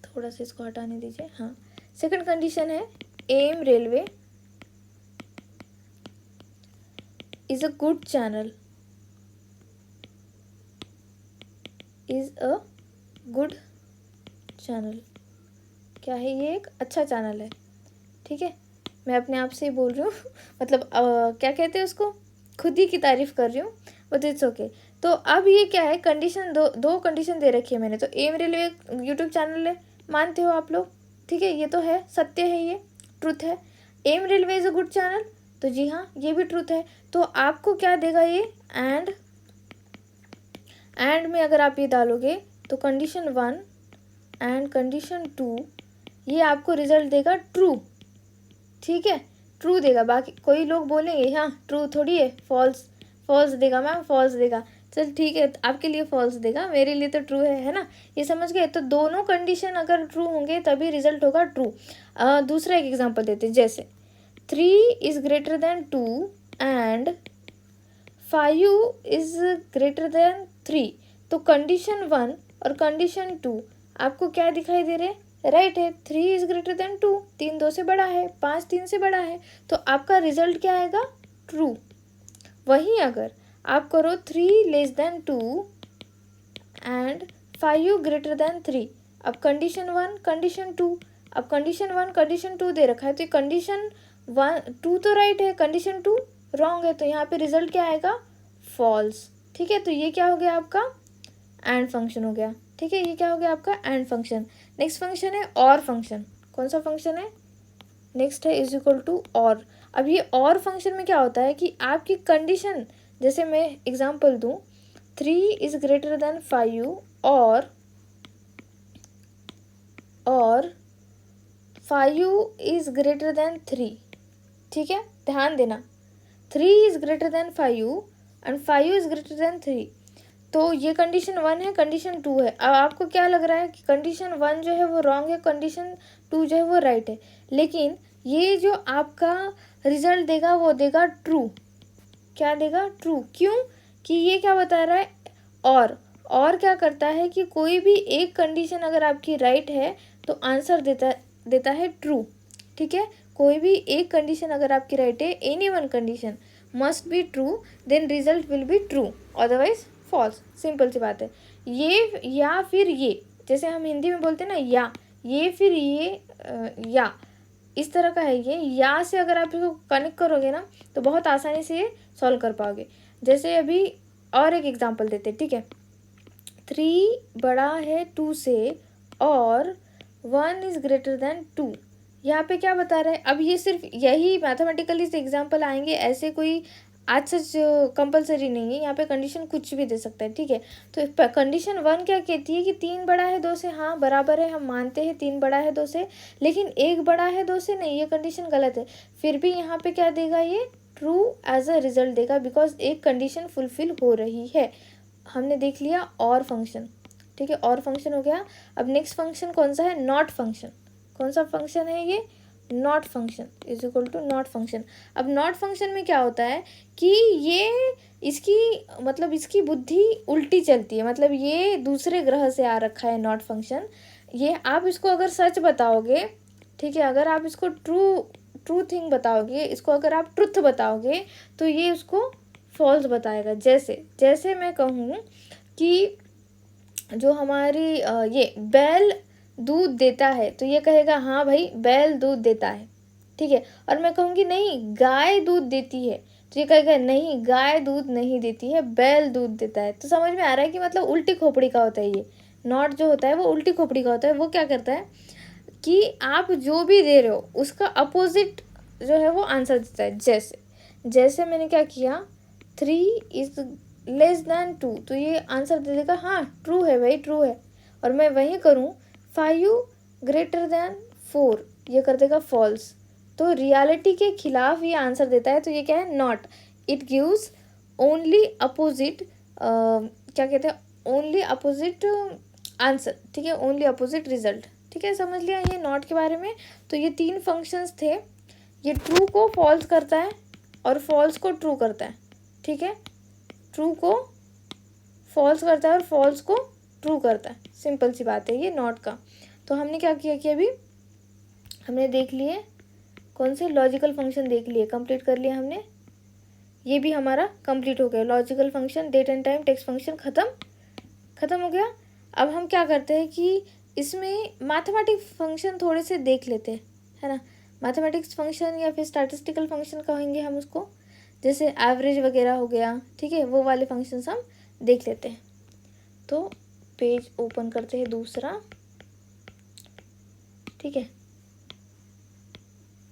S1: थोड़ा सा इसको हटाने दीजिए, हाँ। सेकंड कंडीशन है M railway is a good channel, is a good channel, क्या है, ये एक अच्छा चैनल है, ठीक है। मैं अपने आप से ही बोल रही हूँ मतलब क्या कहते हैं उसको, खुद ही की तारीफ कर रही हूँ, बट इट्स ओके। तो अब ये क्या है, कंडीशन दो कंडीशन दे रखी है मैंने। तो एम रेलवे यूट्यूब चैनल है, मानते हो आप लोग, ठीक है, ये तो है, सत्य है, ये ट्रुथ है। M railway is a good channel, तो जी हाँ ये भी ट्रुथ है। तो आपको क्या देगा ये, एंड में अगर आप ये डालोगे तो कंडीशन 1 एंड कंडीशन 2 ये आपको रिजल्ट देगा ट्रू, ठीक है, ट्रू देगा। बाकी कोई लोग बोलेंगे हाँ ट्रू थोड़ी है, फॉल्स देगा मैम, फॉल्स देगा। चल ठीक है, आपके लिए फॉल्स देगा, मेरे लिए तो ट्रू है ना, ये समझ गए। तो दोनों कंडीशन अगर ट्रू होंगे तभी रिजल्ट होगा ट्रू। दूसरा एक एग्जांपल देते हैं, जैसे 3 is greater than 2 and 5 is greater than 3। तो कंडीशन 1 और कंडीशन 2 आपको क्या दिखाई दे रहे हैं, राइट है। 3 इज़ ग्रेटर देन 2, 3 2 से बड़ा है, 5 3 से बड़ा है, तो आपका रिजल्ट क्या आएगा, ट्रू। वहीं अगर आप करो 3 less than 2 and 5 greater than 3, अब कंडीशन 1 कंडीशन 2, अब कंडीशन 1 कंडीशन 2 दे रखा है, तो कंडीशन 1 2 तो राइट है, कंडीशन 2 रॉन्ग है, तो यहाँ पे रिजल्ट क्या आएगा, फॉल्स, ठीक है। तो ये क्या हो गया आपका, एंड फंक्शन हो गया, ठीक है, ये क्या हो गया आपका एंड फंक्शन। नेक्स्ट फंक्शन है और फंक्शन, कौन सा फंक्शन है, नेक्स्ट है इज इक्वल टू और। अब ये और फंक्शन में क्या होता है कि आपकी कंडीशन, जैसे मैं एग्जांपल दूं, 3 इज ग्रेटर देन 5 और 5 इज ग्रेटर देन 3, ठीक है, ध्यान देना, 3 is greater than 5 and 5 is greater than 3। तो ये कंडीशन 1 है, कंडीशन 2 है। अब आपको क्या लग रहा है कि कंडीशन 1 जो है वो रॉन्ग है, कंडीशन 2 जो है वो राइट है, लेकिन ये जो आपका रिजल्ट देगा वो देगा ट्रू। क्या देगा, ट्रू। क्यों, कि ये क्या बता रहा है, और क्या करता है कि कोई भी एक कंडीशन अगर आपकी राइट है तो आंसर देता है, देता है ट्रू, ठीक है। कोई भी एक कंडीशन अगर आपकी राइट है, any one condition must be true, then result will be true, otherwise false. Simple सी बात है। ये या फिर ये, जैसे हम हिंदी में बोलते हैं ना या, ये फिर ये, या, इस तरह का है ये। या से अगर आप इसको कनेक्ट करोगे ना तो बहुत आसानी से ये सॉल्व कर पाओगे। जैसे अभी और एक एग्जांपल देते हैं, ठीक है। 3 बड़ा है 2 से और 1 इज़ ग्रेटर देन 2। यहाँ पे क्या बता रहा है? अब ये सिर्फ यही मैथमेटिकली से एग्जांपल आएंगे, ऐसे कोई आज सच कंपलसरी नहीं है। यहाँ पे कंडीशन कुछ भी दे सकता है, ठीक है। तो कंडीशन 1 क्या कहती है कि 3 बड़ा है 2 से, हाँ बराबर है, हम मानते हैं 3 बड़ा है 2 से, लेकिन 1 बड़ा है 2 से नहीं, ये कंडीशन गलत है। फिर भी यहाँ पे क्या देगा? ये ट्रू एज अ रिजल्ट देगा, बिकॉज एक कंडीशन फुलफिल हो रही है। हमने देख लिया और फंक्शन, ठीक है, और फंक्शन हो गया। अब नेक्स्ट फंक्शन कौन सा है? Not function. कौन सा फंक्शन है ये? Not function is equal to not function. अब नॉट फंक्शन में क्या होता है कि ये इसकी बुद्धि उल्टी चलती है, मतलब ये दूसरे ग्रह से आ रखा है नॉट फंक्शन। ये आप इसको अगर सच बताओगे, ठीक है, अगर आप इसको ट्रू थिंग बताओगे, इसको अगर आप ट्रुथ बताओगे तो ये उसको फॉल्स बताएगा। जैसे मैं कहूँ कि जो हमारी ये बैल दूध देता है, तो ये कहेगा हाँ भाई बैल दूध देता है, ठीक है। और मैं कहूँगी नहीं गाय दूध देती है, तो ये कहेगा नहीं गाय दूध नहीं देती है, बैल दूध देता है। तो समझ में आ रहा है कि मतलब उल्टी खोपड़ी का होता है ये। नॉट जो होता है वो उल्टी खोपड़ी का होता है। वो क्या करता है कि आप जो भी दे रहे हो उसका अपोजिट जो है वो आंसर देता है। जैसे मैंने क्या किया, 3 इज लेस दैन 2, तो ये आंसर दे देगा हाँ ट्रू है भाई, ट्रू है। और मैं वही करूँ 5 ग्रेटर दैन 4, ये कर देगा फॉल्स। तो रियलिटी के खिलाफ ये आंसर देता है, तो ये क्या है? Not. It gives only opposite, क्या कहते हैं, ओनली अपोजिट आंसर, ठीक है, ओनली अपोजिट रिजल्ट, ठीक है। समझ लिया ये नॉट के बारे में। तो ये 3 फंक्शंस थे। ये ट्रू को फॉल्स करता है और फॉल्स को ट्रू करता है, ठीक है। ट्रू को फॉल्स करता है और फॉल्स को ट्रू करता है। सिंपल सी बात है ये नॉट का। तो हमने क्या किया कि अभी हमने देख लिए कौन से लॉजिकल फंक्शन देख लिए, कंप्लीट कर लिया हमने। ये भी हमारा कंप्लीट हो गया, logical function, date and time, text function खत्म हो गया। अब हम क्या करते हैं कि इसमें मैथमेटिक्स फंक्शन थोड़े से देख लेते हैं, है ना। मैथमेटिक्स फंक्शन या फिर स्टैटिस्टिकल फंक्शन कहेंगे हम उसको, जैसे एवरेज वगैरह हो गया, ठीक है, वो वाले फंक्शंस हम देख लेते हैं। तो पेज ओपन करते हैं दूसरा, ठीक है।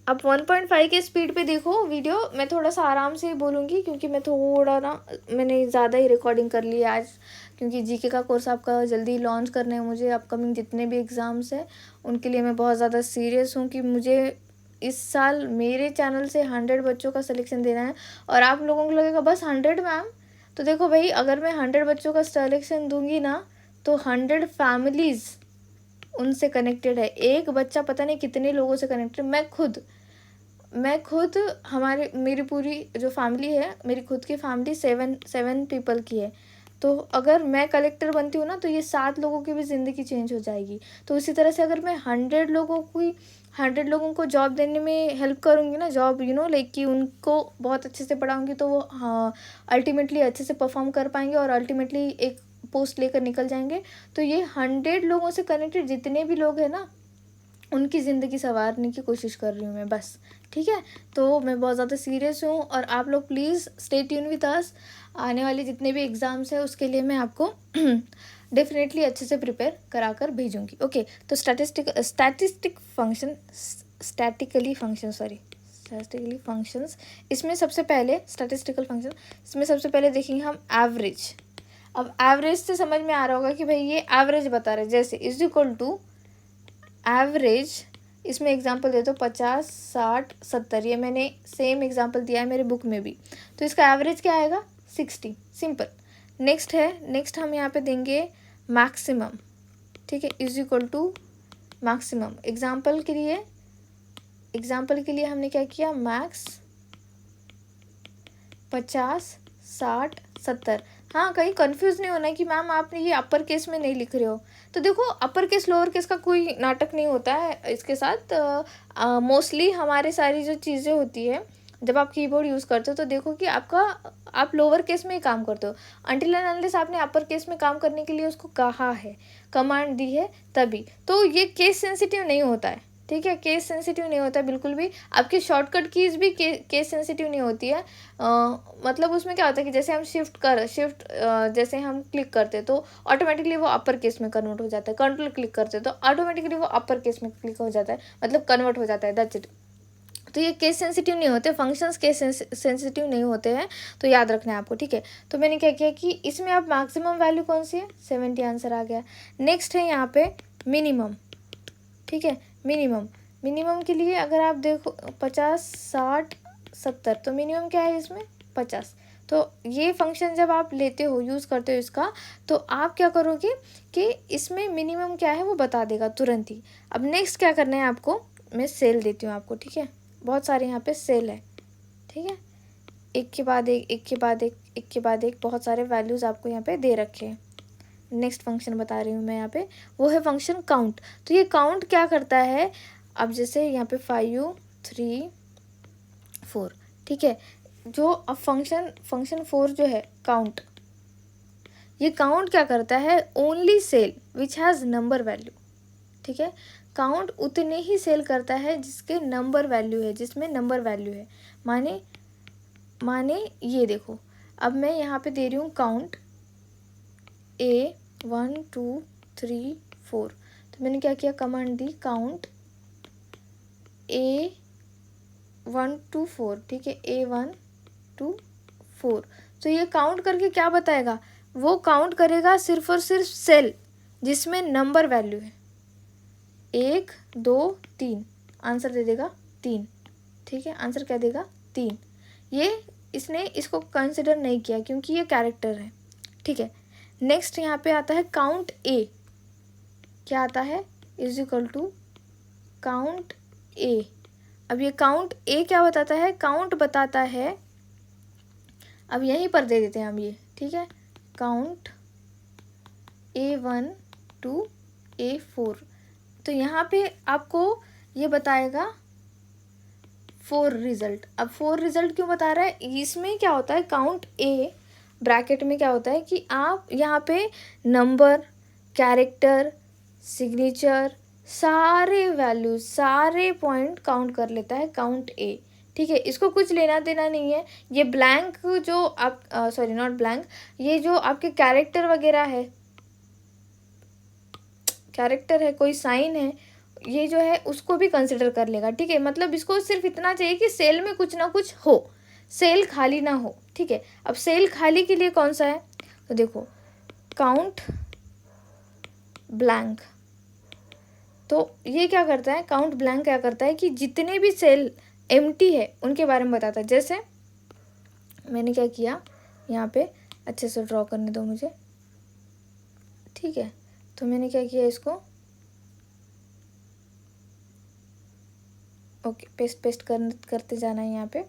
S1: अब 1.5 के स्पीड पे देखो वीडियो। मैं थोड़ा सा आराम से बोलूँगी क्योंकि मैंने ज़्यादा ही रिकॉर्डिंग कर ली आज, क्योंकि जीके का कोर्स आपका जल्दी लॉन्च करना है मुझे। अपकमिंग जितने भी एग्ज़ाम्स हैं उनके लिए मैं बहुत ज़्यादा सीरियस हूँ कि मुझे इस साल मेरे चैनल से 100 बच्चों का सिलेक्शन देना है। और आप लोगों को लगेगा बस 100 मैम, तो देखो भाई अगर मैं 100 बच्चों का सिलेक्शन दूंगी ना तो 100 फैमिलीज़ उनसे कनेक्टेड है। एक बच्चा पता नहीं कितने लोगों से कनेक्टेड। मैं खुद मेरी पूरी जो फैमिली है, मेरी खुद की फैमिली 7 पीपल की है। तो अगर मैं कलेक्टर बनती हूँ ना तो ये 7 लोगों की भी ज़िंदगी चेंज हो जाएगी। तो इसी तरह से अगर मैं 100 लोगों को जॉब देने में हेल्प करूँगी ना, जॉब लाइक कि उनको बहुत अच्छे से पढ़ाऊँगी, तो वो हाँ अल्टीमेटली अच्छे से परफॉर्म कर पाएंगे और अल्टीमेटली एक पोस्ट लेकर निकल जाएंगे। तो ये 100 लोगों से कनेक्टेड जितने भी लोग हैं ना, उनकी ज़िंदगी संवारने की कोशिश कर रही हूँ मैं बस, ठीक है। तो मैं बहुत ज़्यादा सीरियस हूँ और आप लोग please stay tune with us. आने वाले जितने भी एग्ज़ाम्स हैं उसके लिए मैं आपको डेफिनेटली अच्छे से प्रिपेयर करा कर भेजूँगी। ओके, तो स्टैटिस्टिकली फंक्शंस, इसमें सबसे पहले स्टैटिस्टिकल फंक्शन, इसमें सबसे पहले देखेंगे हम एवरेज। अब एवरेज से समझ में आ रहा होगा कि भाई ये एवरेज बता रहे, जैसे इज इक्वल टू एवरेज। इसमें एग्जांपल दे दो 50, 60, 70, ये मैंने सेम एग्जांपल दिया है मेरे बुक में भी। तो इसका एवरेज क्या आएगा? 60, सिंपल। नेक्स्ट हम यहाँ पे देंगे मैक्सिमम, ठीक है, is equal to maximum. Example के लिए हमने क्या किया, मैक्स 50, 60, 70। हाँ, कहीं कंफ्यूज नहीं होना है कि मैम आपने ये अपर केस में नहीं लिख रहे हो। तो देखो, अपर केस लोअर केस का कोई नाटक नहीं होता है इसके साथ। मोस्टली हमारे सारी जो चीज़ें होती है जब आप कीबोर्ड यूज़ करते हो तो देखो कि आप लोअर केस में ही काम करते हो, अनटिल एंड अनलेस आपने अपर केस में काम करने के लिए उसको कहा है, कमांड दी है तभी। तो ये केस सेंसिटिव नहीं होता है, ठीक है, केस सेंसिटिव नहीं होता है बिल्कुल भी। आपकी शॉर्टकट कीज़ भी केस सेंसिटिव नहीं होती है। मतलब उसमें क्या होता है कि जैसे हम शिफ्ट जैसे हम क्लिक करते हैं तो ऑटोमेटिकली वो अपर केस में कन्वर्ट हो जाता है, कंट्रोल क्लिक करते हैं तो ऑटोमेटिकली वो अपर केस में क्लिक हो जाता है, मतलब कन्वर्ट हो जाता है, दैट्स इट। तो ये केस सेंसिटिव नहीं होते, फंक्शंस केस सेंसिटिव नहीं होते हैं, तो याद रखना है आपको, ठीक है। तो मैंने क्या किया कि इसमें अब मैक्सिमम वैल्यू कौन सी है, 70 आंसर आ गया। नेक्स्ट है यहाँ पे मिनिमम, ठीक है। मिनिमम के लिए अगर आप देखो 50, 60, 70, तो मिनिमम क्या है इसमें 50। तो ये फंक्शन जब आप लेते हो, यूज़ करते हो इसका, तो आप क्या करोगे कि इसमें मिनिमम क्या है वो बता देगा तुरंत ही। अब नेक्स्ट क्या करना है आपको, मैं सेल देती हूँ आपको, ठीक है। बहुत सारे यहाँ पे सेल है, ठीक है, एक के बाद एक, एक के बाद एक, एक के बाद एक, बहुत सारे वैल्यूज़ आपको यहाँ पे दे रखे हैं। नेक्स्ट फंक्शन बता रही हूँ मैं यहाँ पे, वो है फंक्शन काउंट। तो ये काउंट क्या करता है, अब जैसे यहाँ पे 5, 3, 4, ठीक है। जो अब फंक्शन 4 जो है काउंट, ये काउंट क्या करता है, only cell which has number value, ठीक है। काउंट उतने ही सेल करता है जिसके नंबर वैल्यू है, जिसमें नंबर वैल्यू है। माने ये देखो, अब मैं यहाँ पे दे रही हूँ काउंट A1 2 3 4, तो मैंने क्या किया, कमांड दी काउंट A1 2 4, ठीक है, A1 2 4। तो ये काउंट करके क्या बताएगा, वो काउंट करेगा सिर्फ और सिर्फ सेल जिसमें नंबर वैल्यू है, 1 2 3, आंसर दे देगा 3, ठीक है। आंसर क्या देगा, 3। ये इसने इसको कंसिडर नहीं किया क्योंकि ये कैरेक्टर है, ठीक है। नेक्स्ट यहाँ पे आता है काउंट ए, क्या आता है, इज इक्वल टू काउंट ए। अब ये काउंट ए क्या बताता है, काउंट बताता है, अब यहीं पर दे देते हैं हम ये, ठीक है, काउंट A1 to A4। तो यहाँ पे आपको ये बताएगा 4 रिजल्ट। अब 4 रिजल्ट क्यों बता रहा है, इसमें क्या होता है, काउंट ए ब्रैकेट में क्या होता है कि आप यहाँ पे नंबर, कैरेक्टर, सिग्नेचर, सारे वैल्यूज, सारे पॉइंट काउंट कर लेता है काउंट ए, ठीक है। इसको कुछ लेना देना नहीं है। ये ब्लैंक जो आप सॉरी नॉट ब्लैंक, ये जो आपके कैरेक्टर वगैरह है, कैरेक्टर है, कोई साइन है, ये जो है उसको भी कंसिडर कर लेगा, ठीक है। मतलब इसको सिर्फ इतना चाहिए कि सेल में कुछ ना कुछ हो, सेल खाली ना हो, ठीक है। अब सेल खाली के लिए कौन सा है, तो देखो काउंट ब्लैंक। तो ये क्या करता है, काउंट ब्लैंक क्या करता है कि जितने भी सेल एम्प्टी है उनके बारे में बताता है। जैसे मैंने क्या किया, यहाँ पे अच्छे से ड्रॉ करने दो मुझे, ठीक है। तो मैंने क्या किया, इसको ओके पेस्ट करते जाना है यहाँ पे,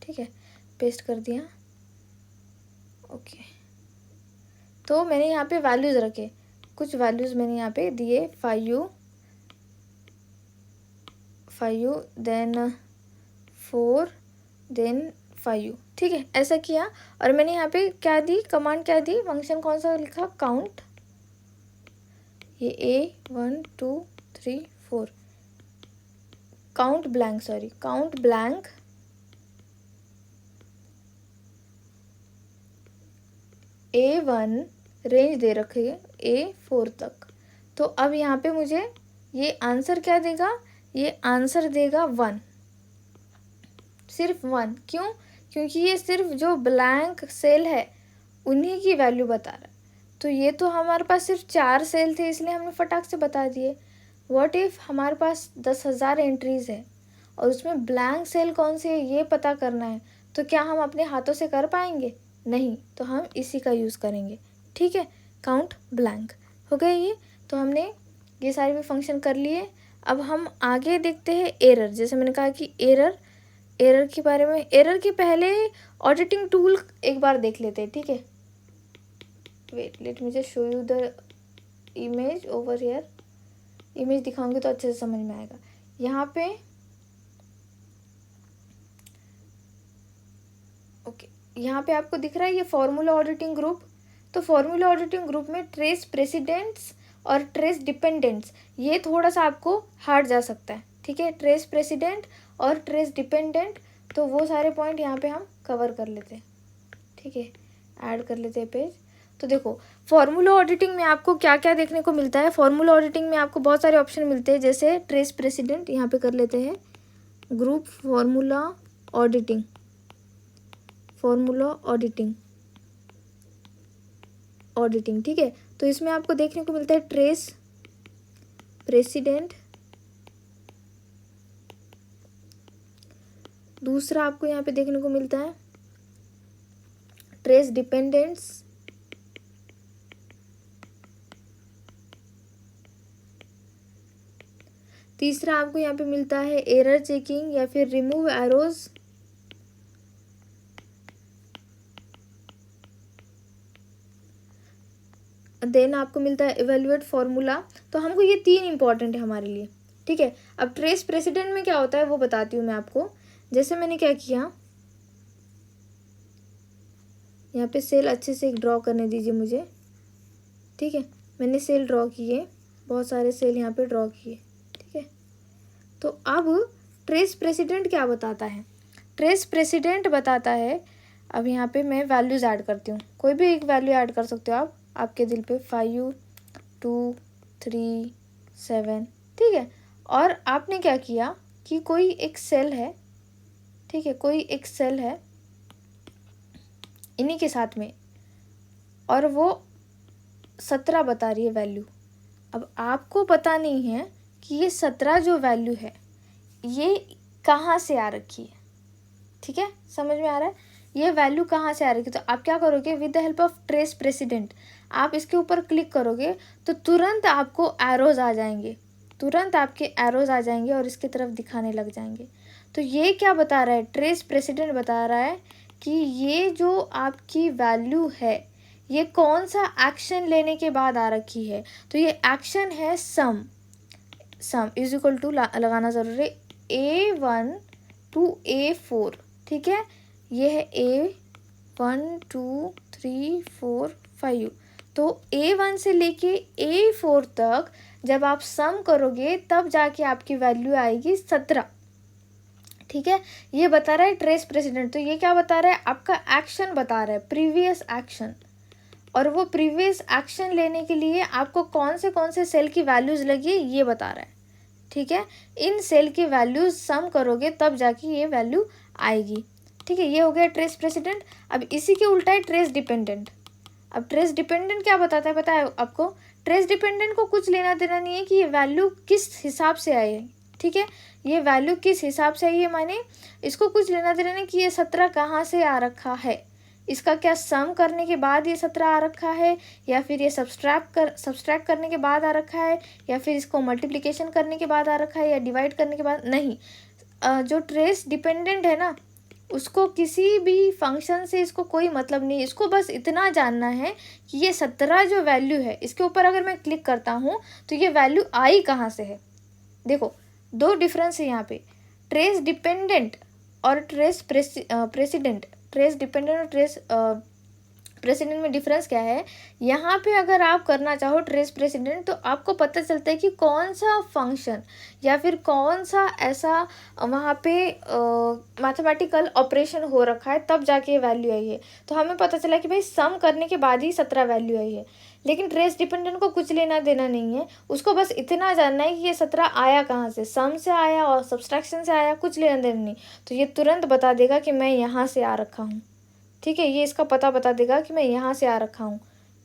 S1: ठीक है, पेस्ट कर दिया, ओके। तो मैंने यहाँ पे वैल्यूज़ रखे, कुछ वैल्यूज़ मैंने यहाँ पे दिए, 5 देन 4 देन 5, ठीक है, ऐसा किया। और मैंने यहाँ पे क्या दी, कमांड क्या दी, फंक्शन कौन सा लिखा, काउंट, ये A1 2 3 4, count blank, sorry count blank A1 range दे रखी है A4 तक। तो अब यहाँ पे मुझे ये आंसर क्या देगा, ये आंसर देगा 1, सिर्फ 1। क्यों, क्योंकि ये सिर्फ जो ब्लैंक सेल है उन्हीं की वैल्यू बता रहा है। तो ये तो हमारे पास सिर्फ 4 सेल थे इसलिए हमने फटाक से बता दिए। व्हाट इफ़ हमारे पास 10,000 एंट्रीज़ है और उसमें ब्लैंक सेल कौन सी है ये पता करना है, तो क्या हम अपने हाथों से कर पाएंगे, नहीं, तो हम इसी का यूज़ करेंगे, ठीक है। काउंट ब्लैंक हो गया ये। तो हमने ये सारे भी फंक्शन कर लिए। अब हम आगे देखते हैं एरर। जैसे मैंने कहा कि एरर के बारे में, एरर के पहले ऑडिटिंग टूल एक बार देख लेते हैं, ठीक है। Wait, let me just show you the image over here. Image दिखाऊंगी तो अच्छे से समझ में आएगा। यहाँ पे ओके, यहाँ पे आपको दिख रहा है ये फॉर्मूला ऑडिटिंग ग्रुप। तो फॉर्मूला ऑडिटिंग ग्रुप में ट्रेस प्रेसिडेंट्स और ट्रेस डिपेंडेंट्स, ये थोड़ा सा आपको हार्ड जा सकता है, ठीक है। ट्रेस प्रेसिडेंट और ट्रेस डिपेंडेंट, तो वो सारे पॉइंट यहाँ पे हम कवर कर लेते हैं, ठीक है। ऐड कर लेते हैं पेज। तो देखो फॉर्मूला ऑडिटिंग में आपको क्या क्या देखने को मिलता है। फॉर्मूला ऑडिटिंग में आपको बहुत सारे ऑप्शन मिलते हैं, जैसे ट्रेस प्रेसिडेंट, यहाँ पे कर लेते हैं group formula auditing, formula auditing, auditing, ठीक है। तो इसमें आपको देखने को मिलता है ट्रेस प्रेसिडेंट, दूसरा आपको यहाँ पे देखने को मिलता है ट्रेस डिपेंडेंट्स, तीसरा आपको यहाँ पे मिलता है एरर चेकिंग या फिर रिमूव एरोज, देन आपको मिलता है इवेल्युएट फॉर्मूला। तो हमको ये तीन इंपॉर्टेंट है हमारे लिए, ठीक है। अब ट्रेस प्रेसिडेंट में क्या होता है वो बताती हूँ मैं आपको। जैसे मैंने क्या किया, यहाँ पे सेल अच्छे से एक ड्रॉ करने दीजिए मुझे, ठीक है। मैंने सेल ड्रॉ किए, बहुत सारे सेल यहाँ पे ड्रॉ किए, ठीक है। तो अब ट्रेस प्रेसिडेंट क्या बताता है, ट्रेस प्रेसिडेंट बताता है, अब यहाँ पे मैं वैल्यूज़ ऐड करती हूँ, कोई भी एक वैल्यू ऐड कर सकते हो आप, आपके दिल पे, 5, 2, 3, 7, ठीक है। और आपने क्या किया कि कोई एक सेल है, ठीक है, कोई एक सेल है इन्हीं के साथ में, और वो 17 बता रही है वैल्यू। अब आपको पता नहीं है कि ये 17 जो वैल्यू है ये कहाँ से आ रखी है, ठीक है, समझ में आ रहा है, ये वैल्यू कहाँ से आ रही है। तो आप क्या करोगे, with the help of trace president आप इसके ऊपर क्लिक करोगे तो तुरंत आपको एरोज आ जाएंगे, तुरंत आपके एरोज आ जाएंगे और इसकी तरफ दिखाने लग जाएंगे। तो ये क्या बता रहा है, ट्रेस प्रेसिडेंट बता रहा है कि ये जो आपकी वैल्यू है ये कौन सा एक्शन लेने के बाद आ रखी है। तो ये एक्शन है सम, सम इज इक्वल टू लगाना ज़रूरी है A1 to A4, ठीक है। ये है A1 2 3 4 5। तो A1 से लेके A4 तक जब आप सम करोगे तब जाके आपकी वैल्यू आएगी 17, ठीक है। ये बता रहा है ट्रेस प्रेसिडेंट। तो ये क्या बता रहा है, आपका एक्शन बता रहा है, प्रीवियस एक्शन, और वो प्रीवियस एक्शन लेने के लिए आपको कौन से सेल की वैल्यूज़ लगी है ये बता रहा है, ठीक है। इन सेल की वैल्यूज सम करोगे तब जाके ये वैल्यू आएगी, ठीक है। ये हो गया ट्रेस प्रेसिडेंट। अब इसी के उल्टा है ट्रेस डिपेंडेंट। अब ट्रेस डिपेंडेंट क्या बताता है, पता है आपको, ट्रेस डिपेंडेंट को कुछ लेना देना नहीं है कि ये वैल्यू किस हिसाब से आई है, ठीक है। ये वैल्यू किस हिसाब से आई है, माने इसको कुछ लेना देना नहीं कि ये 17 कहाँ से आ रखा है, इसका क्या सम करने के बाद ये 17 आ रखा है, या फिर ये सब्सट्रैक्ट करने के बाद आ रखा है, या फिर इसको मल्टीप्लिकेशन करने के बाद आ रखा है, या डिवाइड करने के बाद, नहीं। जो ट्रेस डिपेंडेंट है ना उसको किसी भी फंक्शन से इसको कोई मतलब नहीं, इसको बस इतना जानना है कि ये 17 जो वैल्यू है इसके ऊपर अगर मैं क्लिक करता हूँ तो ये वैल्यू आई कहाँ से है। देखो दो डिफरेंस है यहाँ पे, ट्रेस डिपेंडेंट और ट्रेस प्रेसिडेंट। ट्रेस डिपेंडेंट और ट्रेस प्रेसिडेंट में डिफरेंस क्या है, यहाँ पे अगर आप करना चाहो ट्रेस प्रेसिडेंट तो आपको पता चलता है कि कौन सा फंक्शन या फिर कौन सा ऐसा वहाँ पे मैथमेटिकल ऑपरेशन हो रखा है तब जाके ये वैल्यू आई है। तो हमें पता चला कि भाई सम करने के बाद ही 17 वैल्यू आई है। लेकिन ट्रेस डिपेंडेंट को कुछ लेना देना नहीं है, उसको बस इतना जानना है कि ये 17 आया कहाँ से, सम से आया और सब्सट्रैक्शन से आया, कुछ लेना देना नहीं। तो ये तुरंत बता देगा कि मैं यहाँ से आ रखा हूँ, ठीक है, ये इसका पता बता देगा कि मैं यहाँ से आ रखा हूँ,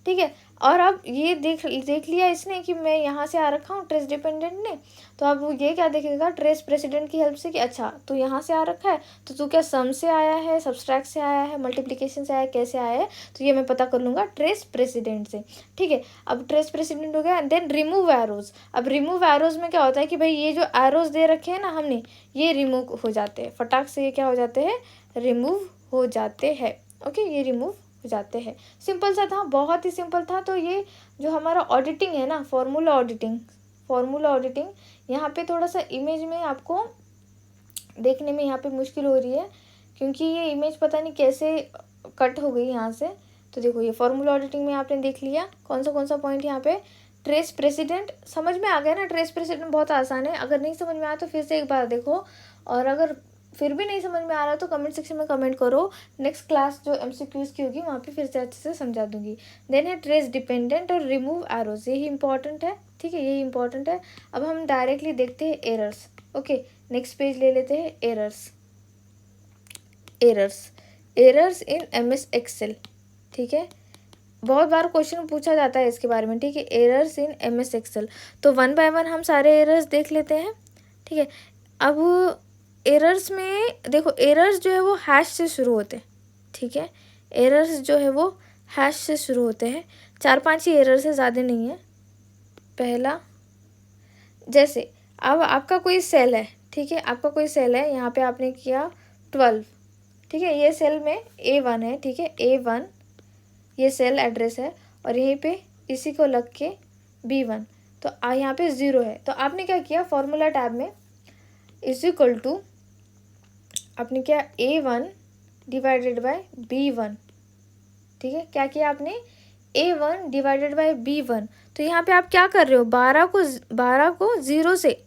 S1: ठीक है। और अब ये देख लिया इसने कि मैं यहाँ से आ रखा हूँ ट्रेस डिपेंडेंट ने, तो अब वो ये क्या देखेगा ट्रेस प्रेसिडेंट की हेल्प से कि अच्छा तू यहाँ से आ रखा है, तो तू क्या सम से आया है, सब्सट्रैक्ट से आया है, मल्टीप्लिकेशन से आया है, कैसे आया है, तो ये मैं पता कर लूँगा ट्रेस प्रेसिडेंट से, ठीक है। अब ट्रेस प्रेसिडेंट हो गया। Then remove arrows. अब रिमूव एरोज में क्या होता है कि भाई ये जो एरोज दे रखे हैं ना हमने, ये रिमूव हो जाते हैं, फटाक से ये क्या हो जाते हैं, रिमूव हो जाते हैं, ओके, ये रिमूव हो जाते हैं। सिंपल सा था, बहुत ही सिंपल था। तो ये जो हमारा ऑडिटिंग है ना, फॉर्मूला ऑडिटिंग, यहाँ पे थोड़ा सा इमेज में आपको देखने में यहाँ पे मुश्किल हो रही है, क्योंकि ये इमेज पता नहीं कैसे कट हो गई यहाँ से। तो देखो ये फॉर्मूला ऑडिटिंग में आपने देख लिया कौन सा पॉइंट यहाँ पे। ट्रेस प्रेसिडेंट समझ में आ गया ना, ट्रेस प्रेसिडेंट बहुत आसान है। अगर नहीं समझ में आया तो फिर से एक बार देखो, और अगर फिर भी नहीं समझ में आ रहा तो कमेंट सेक्शन में कमेंट करो। नेक्स्ट क्लास जो MCQs की होगी वहाँ पे फिर से अच्छे से समझा दूंगी। देन है ट्रेस डिपेंडेंट और रिमूव एरोज, यही इंपॉर्टेंट है, ठीक है, यही इंपॉर्टेंट है। अब हम डायरेक्टली देखते हैं एरर्स। ओके, नेक्स्ट पेज ले लेते हैं, एरर्स इन MS Excel, ठीक है। बहुत बार क्वेश्चन पूछा जाता है इसके बारे में, ठीक है, एरर्स इन MS Excel। तो 1 बाय 1 हम सारे एरर्स देख लेते हैं, ठीक है। अब एरर्स में देखो, एरर्स जो है वो हैश से शुरू होते हैं, ठीक है। एरर्स जो है वो हैश से शुरू होते हैं। 4-5 ही एरर्स है, ज़्यादा नहीं है। पहला, जैसे अब आपका कोई सेल है, ठीक है, आपका कोई सेल है, यहाँ पे आपने किया 12, ठीक है। ये सेल में A1 है, ठीक है, A1 ये सेल एड्रेस है, और यहीं पे इसी को लग के B1, तो यहाँ पे 0 है। तो आपने क्या किया, फॉर्मूला टैब में इज इक्वल टू आपने क्या A1 डिवाइडेड बाय B1, ठीक है। क्या किया आपने, A1 डिवाइडेड बाय B1। तो यहाँ पे आप क्या कर रहे हो, 12 को 0 से,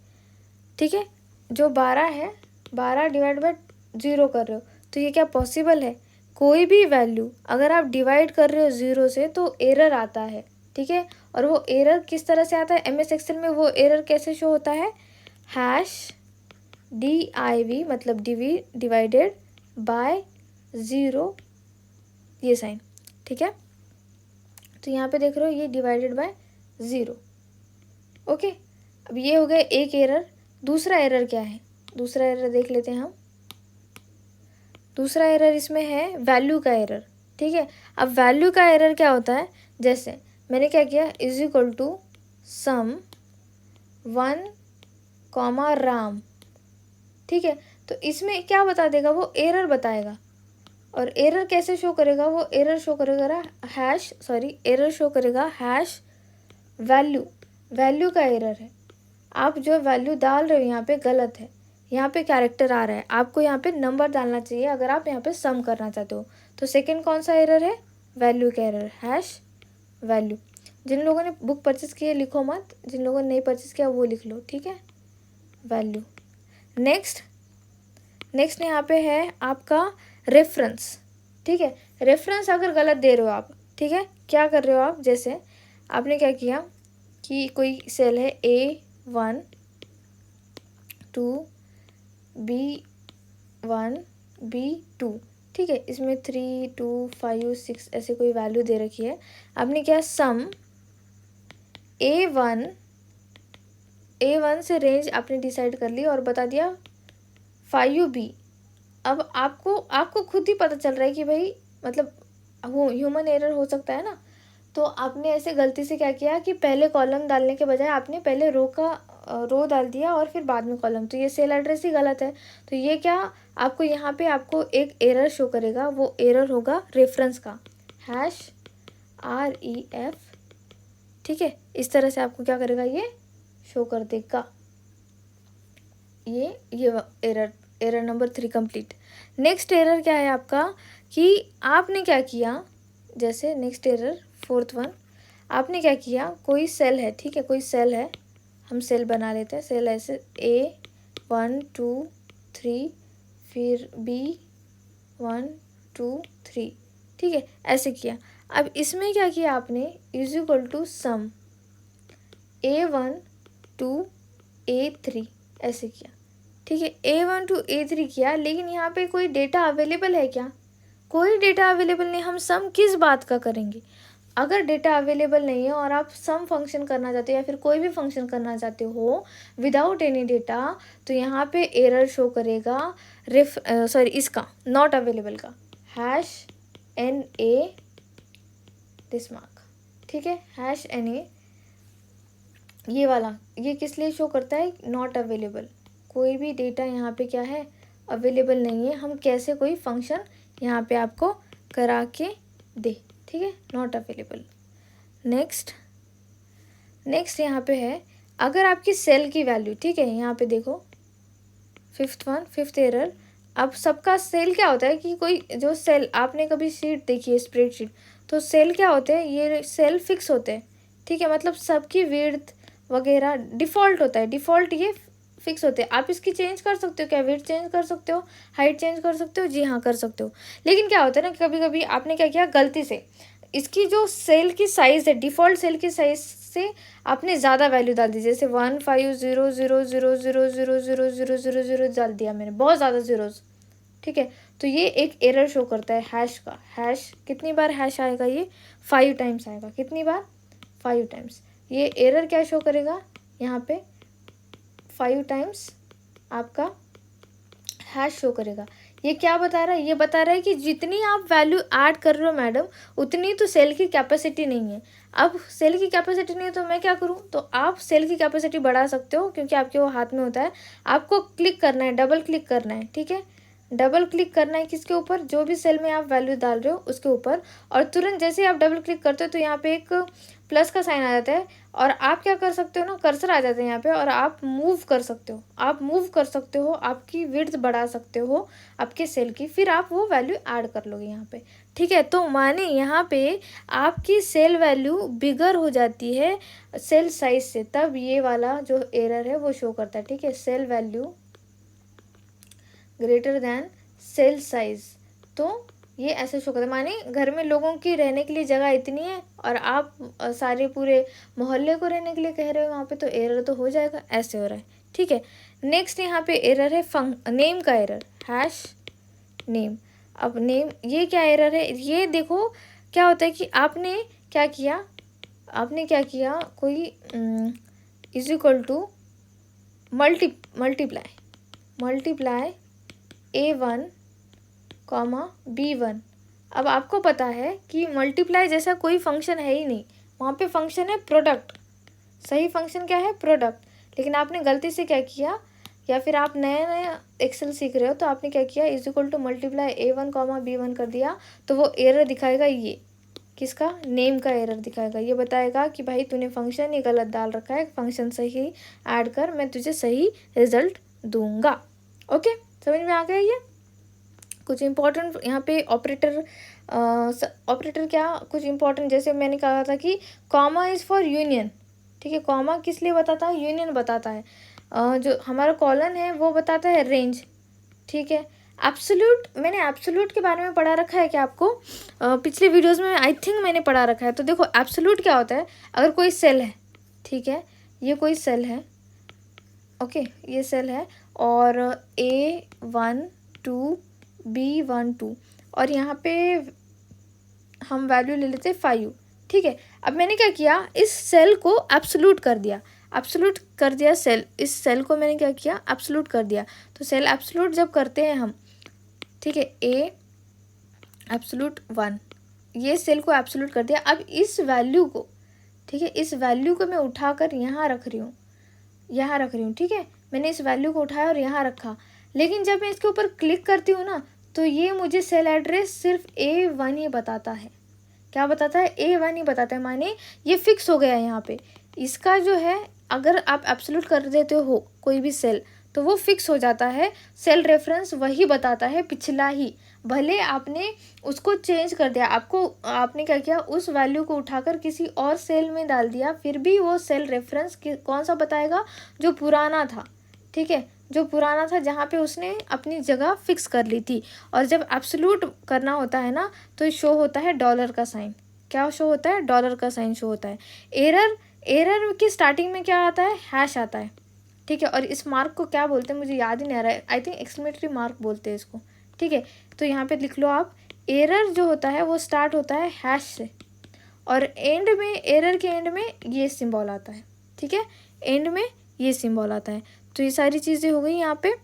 S1: ठीक है, जो 12 है 12 डिवाइड बाय 0 कर रहे हो। तो ये क्या पॉसिबल है, कोई भी वैल्यू अगर आप डिवाइड कर रहे हो 0 से तो एरर आता है, ठीक है। और वो एरर किस तरह से आता है, MS Excel में वो एरर कैसे शो होता है, #div मतलब डिवाइडेड बाय 0 ये साइन, ठीक है। तो यहाँ पे देख रहे हो ये डिवाइडेड बाय 0, ओके। अब ये हो गया एक एरर। दूसरा एरर क्या है, दूसरा एरर देख लेते हैं हम। दूसरा एरर इसमें है वैल्यू का एरर, ठीक है। अब वैल्यू का एरर क्या होता है, जैसे मैंने क्या किया, इज इक्वल टू सम 1, राम, ठीक है। तो इसमें क्या बता देगा, वो एरर बताएगा। और एरर कैसे शो करेगा, वो एरर शो करेगा हैश वैल्यू का एरर है। आप जो वैल्यू डाल रहे हो यहाँ पे गलत है, यहाँ पे कैरेक्टर आ रहा है, आपको यहाँ पे नंबर डालना चाहिए अगर आप यहाँ पे सम करना चाहते हो। तो सेकंड कौन सा एरर है, वैल्यू का एरर, हैश वैल्यू। जिन लोगों ने बुक परचेस की है लिखो मत, जिन लोगों ने नहीं परचेस किया वो लिख लो, ठीक है, वैल्यू। नेक्स्ट यहाँ पे है आपका रेफरेंस, ठीक है। रेफरेंस अगर गलत दे रहे हो आप, ठीक है, क्या कर रहे हो आप, जैसे आपने क्या किया कि कोई सेल है A1 2 B1 B2, ठीक है, इसमें 3 2 5 6 ऐसे कोई वैल्यू दे रखी है। आपने क्या सम A1 से रेंज आपने डिसाइड कर ली और बता दिया 5B। अब आपको खुद ही पता चल रहा है कि भाई मतलब वो ह्यूमन एरर हो सकता है ना। तो आपने ऐसे गलती से क्या किया कि पहले कॉलम डालने के बजाय आपने पहले रो डाल दिया और फिर बाद में कॉलम, तो ये सेल एड्रेस ही गलत है। तो ये क्या आपको यहाँ पे आपको एक एरर शो करेगा, वो एरर होगा रेफरेंस का, #ref, ठीक है। इस तरह से आपको क्या करेगा, ये शो कर देगा। ये error number 3 complete. Next error क्या है आपका कि आपने क्या किया, जैसे नेक्स्ट एरर 4th वन, आपने क्या किया, कोई सेल है, ठीक है, कोई सेल है, हम सेल बना लेते हैं, सेल ऐसे A1 2 3 फिर B1 2 3, ठीक है, ऐसे किया। अब इसमें क्या किया आपने, is equal to sum A1 to A3 ऐसे किया, ठीक है, A1 to A3 किया। लेकिन यहाँ पे कोई डेटा अवेलेबल है क्या, कोई डेटा अवेलेबल नहीं। हम सम किस बात का करेंगे, अगर डेटा अवेलेबल नहीं है और आप सम फंक्शन करना चाहते हो या फिर कोई भी फंक्शन करना चाहते हो विदाउट एनी डेटा, तो यहाँ पे एरर शो करेगा इसका नॉट अवेलेबल का, #NA दिस मार्क, ठीक है, #NA ये वाला, ये किस लिए शो करता है, नॉट अवेलेबल। कोई भी डेटा यहाँ पे क्या है, अवेलेबल नहीं है। हम कैसे कोई फंक्शन यहाँ पे आपको करा के दे, ठीक है, नॉट अवेलेबल। नेक्स्ट यहाँ पे है, अगर आपकी सेल की वैल्यू, ठीक है, यहाँ पे देखो फिफ्थ एरर। अब सबका सेल क्या होता है कि कोई जो सेल, आपने कभी शीट देखी है, स्प्रेडशीट, तो सेल क्या होते हैं, ये सेल फिक्स होते हैं, ठीक है, मतलब सबकी विड्थ वगैरह डिफ़ॉल्ट होता है, डिफ़ॉल्ट ये फिक्स होते हैं। आप इसकी चेंज कर सकते हो क्या, विड्थ चेंज कर सकते हो, हाइट चेंज कर सकते हो, जी हाँ कर सकते हो। लेकिन क्या होता है ना, कभी कभी आपने क्या किया गलती से, इसकी जो सेल की साइज़ है, डिफ़ॉल्ट सेल की साइज़ से आपने ज़्यादा वैल्यू डाल दी, जैसे 150000000000 डाल दिया मैंने, बहुत ज़्यादा ज़ीरोज़, ठीक है, तो ये एक एरर शो करता है हैश का। हैश कितनी बार हैश आएगा, ये 5 टाइम्स आएगा, कितनी बार, 5 टाइम्स। ये एरर क्या शो करेगा यहाँ पे, 5 टाइम्स आपका हैश शो करेगा। ये क्या बता रहा है, ये बता रहा है कि जितनी आप वैल्यू ऐड कर रहे हो मैडम, उतनी तो सेल की कैपेसिटी नहीं है। अब सेल की कैपेसिटी नहीं है तो मैं क्या करूँ, तो आप सेल की कैपेसिटी बढ़ा सकते हो, क्योंकि आपके वो हाथ में होता है। आपको क्लिक करना है, डबल क्लिक करना है, ठीक है, डबल क्लिक करना है किसके ऊपर, जो भी सेल में आप वैल्यू डाल रहे हो उसके ऊपर, और तुरंत जैसे ही आप डबल क्लिक करते हो तो यहाँ पे एक प्लस का साइन आ जाता है, और आप क्या कर सकते हो ना, कर्सर आ जाता है यहाँ पे, और आप मूव कर सकते हो, आपकी विड्थ बढ़ा सकते हो आपके सेल की, फिर आप वो वैल्यू ऐड कर लोगे यहाँ पे, ठीक है। तो माने यहाँ पे आपकी सेल वैल्यू बिगर हो जाती है सेल साइज से, तब ये वाला जो एरर है वो शो करता है, ठीक है, cell value greater than cell size. तो ये ऐसे शो करता है, माने घर में लोगों की रहने के लिए जगह इतनी है और आप सारे पूरे मोहल्ले को रहने के लिए कह रहे हो वहाँ पे, तो एरर तो हो जाएगा, ऐसे हो रहा है, ठीक है। नेक्स्ट यहाँ पे एरर है नेम का एरर, हैश नेम। अब नेम, ये क्या एरर है, ये देखो क्या होता है कि आपने क्या किया, कोई is equal to multiply A1, B1। अब आपको पता है कि मल्टीप्लाई जैसा कोई फंक्शन है ही नहीं, वहाँ पे फंक्शन है प्रोडक्ट, सही फंक्शन क्या है, प्रोडक्ट। लेकिन आपने गलती से क्या किया, या फिर आप नया एक्सेल सीख रहे हो तो आपने क्या किया, is equal to multiply A1, B1 कर दिया, तो वो एरर दिखाएगा, ये किसका, नेम का एरर दिखाएगा। ये बताएगा कि भाई तूने फंक्शन ही गलत डाल रखा है, फंक्शन सही ऐड कर, मैं तुझे सही रिजल्ट दूंगा। ओके, समझ में आ गया। ये कुछ इंपॉर्टेंट यहाँ पे ऑपरेटर क्या कुछ इंपॉर्टेंट, जैसे मैंने कहा था कि कॉमा इज़ फॉर यूनियन, ठीक है, कॉमा किस लिए बताता है, यूनियन बताता है। जो हमारा कॉलन है वो बताता है रेंज, ठीक है। एब्सोल्यूट, मैंने एब्सोल्यूट के बारे में पढ़ा रखा है क्या आपको, पिछले वीडियोस में आई थिंक मैंने पढ़ा रखा है। तो देखो एब्सोल्यूट क्या होता है, अगर कोई सेल है, ठीक है, ये कोई सेल है, ओके, ये सेल है, और A1 2 B1 2, और यहाँ पे हम वैल्यू ले लेते 5, ठीक है। अब मैंने क्या किया, इस सेल को एब्सोल्यूट कर दिया, सेल, इस सेल को मैंने क्या किया, एब्सोल्यूट कर दिया। तो सेल एब्सोल्यूट जब करते हैं हम, ठीक है, A एब्सोल्यूट 1, ये सेल को एब्सोल्यूट कर दिया। अब इस वैल्यू को, ठीक है, इस वैल्यू को मैं उठाकर यहाँ रख रही हूँ, ठीक है, मैंने इस वैल्यू को उठाया और यहाँ रखा। लेकिन जब मैं इसके ऊपर क्लिक करती हूँ ना, तो ये मुझे सेल एड्रेस सिर्फ A1 ही बताता है। क्या बताता है, A1 ही बताता है, माने ये फिक्स हो गया है यहाँ पे। इसका जो है, अगर आप एब्सोल्यूट कर देते हो कोई भी सेल, तो वो फिक्स हो जाता है, सेल रेफरेंस वही बताता है, पिछला ही, भले आपने उसको चेंज कर दिया, आपने क्या किया, उस वैल्यू को उठाकर किसी और सेल में डाल दिया, फिर भी वो सेल रेफरेंस कौन सा बताएगा, जो पुराना था, ठीक है, जो पुराना था, जहाँ पे उसने अपनी जगह फिक्स कर ली थी। और जब एब्सोल्यूट करना होता है ना, तो शो होता है डॉलर का साइन। क्या शो होता है, डॉलर का साइन शो होता है। एरर की स्टार्टिंग में क्या आता है, हैश आता है, ठीक है। और इस मार्क को क्या बोलते हैं, मुझे याद ही नहीं आ रहा है, आई थिंक एक्सक्लेमेटरी मार्क बोलते हैं इसको, ठीक है। तो यहाँ पे लिख लो आप, एरर जो होता है वो स्टार्ट होता है हैश से, और एंड में, एरर के एंड में ये सिंबल आता है, ठीक है, एंड में ये सिंबल आता है। तो ये सारी चीज़ें हो गई यहाँ पे।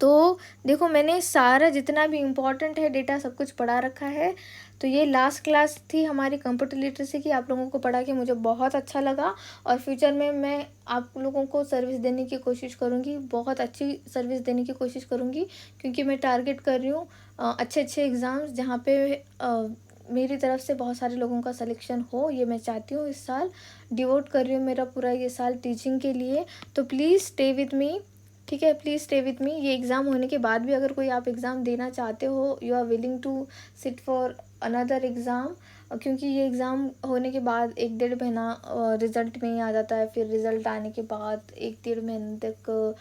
S1: तो देखो मैंने सारा जितना भी इम्पोर्टेंट है डेटा सब कुछ पढ़ा रखा है। तो ये लास्ट क्लास थी हमारी कंप्यूटर लिटरेसी की, आप लोगों को पढ़ा के मुझे बहुत अच्छा लगा, और फ्यूचर में मैं आप लोगों को सर्विस देने की कोशिश करूँगी, बहुत अच्छी सर्विस देने की कोशिश करूँगी, क्योंकि मैं टारगेट कर रही हूँ अच्छे एग्ज़ाम्स, जहाँ पे मेरी तरफ से बहुत सारे लोगों का सिलेक्शन हो, ये मैं चाहती हूँ। इस साल डिवोट कर रही हूँ मेरा पूरा ये साल टीचिंग के लिए। तो प्लीज़ स्टे विद मी, ठीक है, प्लीज़ स्टे विद मी। ये एग्ज़ाम होने के बाद भी अगर कोई आप एग्ज़ाम देना चाहते हो, you are willing to sit for another exam, क्योंकि ये एग्ज़ाम होने के बाद 1-1.5 महीना रिज़ल्ट में ही आ जाता है। फिर रिज़ल्ट आने के बाद 1-1.5 महीने तक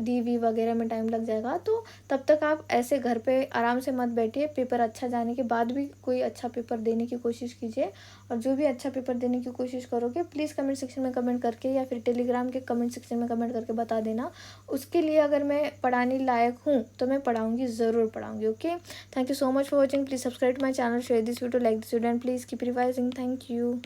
S1: डीवी वगैरह में टाइम लग जाएगा। तो तब तक आप ऐसे घर पे आराम से मत बैठिए, पेपर अच्छा जाने के बाद भी कोई अच्छा पेपर देने की कोशिश कीजिए। और जो भी अच्छा पेपर देने की कोशिश करोगे, प्लीज़ कमेंट सेक्शन में कमेंट करके या फिर टेलीग्राम के कमेंट सेक्शन में कमेंट करके बता देना। उसके लिए अगर मैं पढ़ाने लायक हूँ तो मैं पढ़ाऊँगी, ज़रूर पढ़ाऊँगी। Okay, thank you so much for watching. Please subscribe my channel, share this video, like this video and please keep revising. Thank you.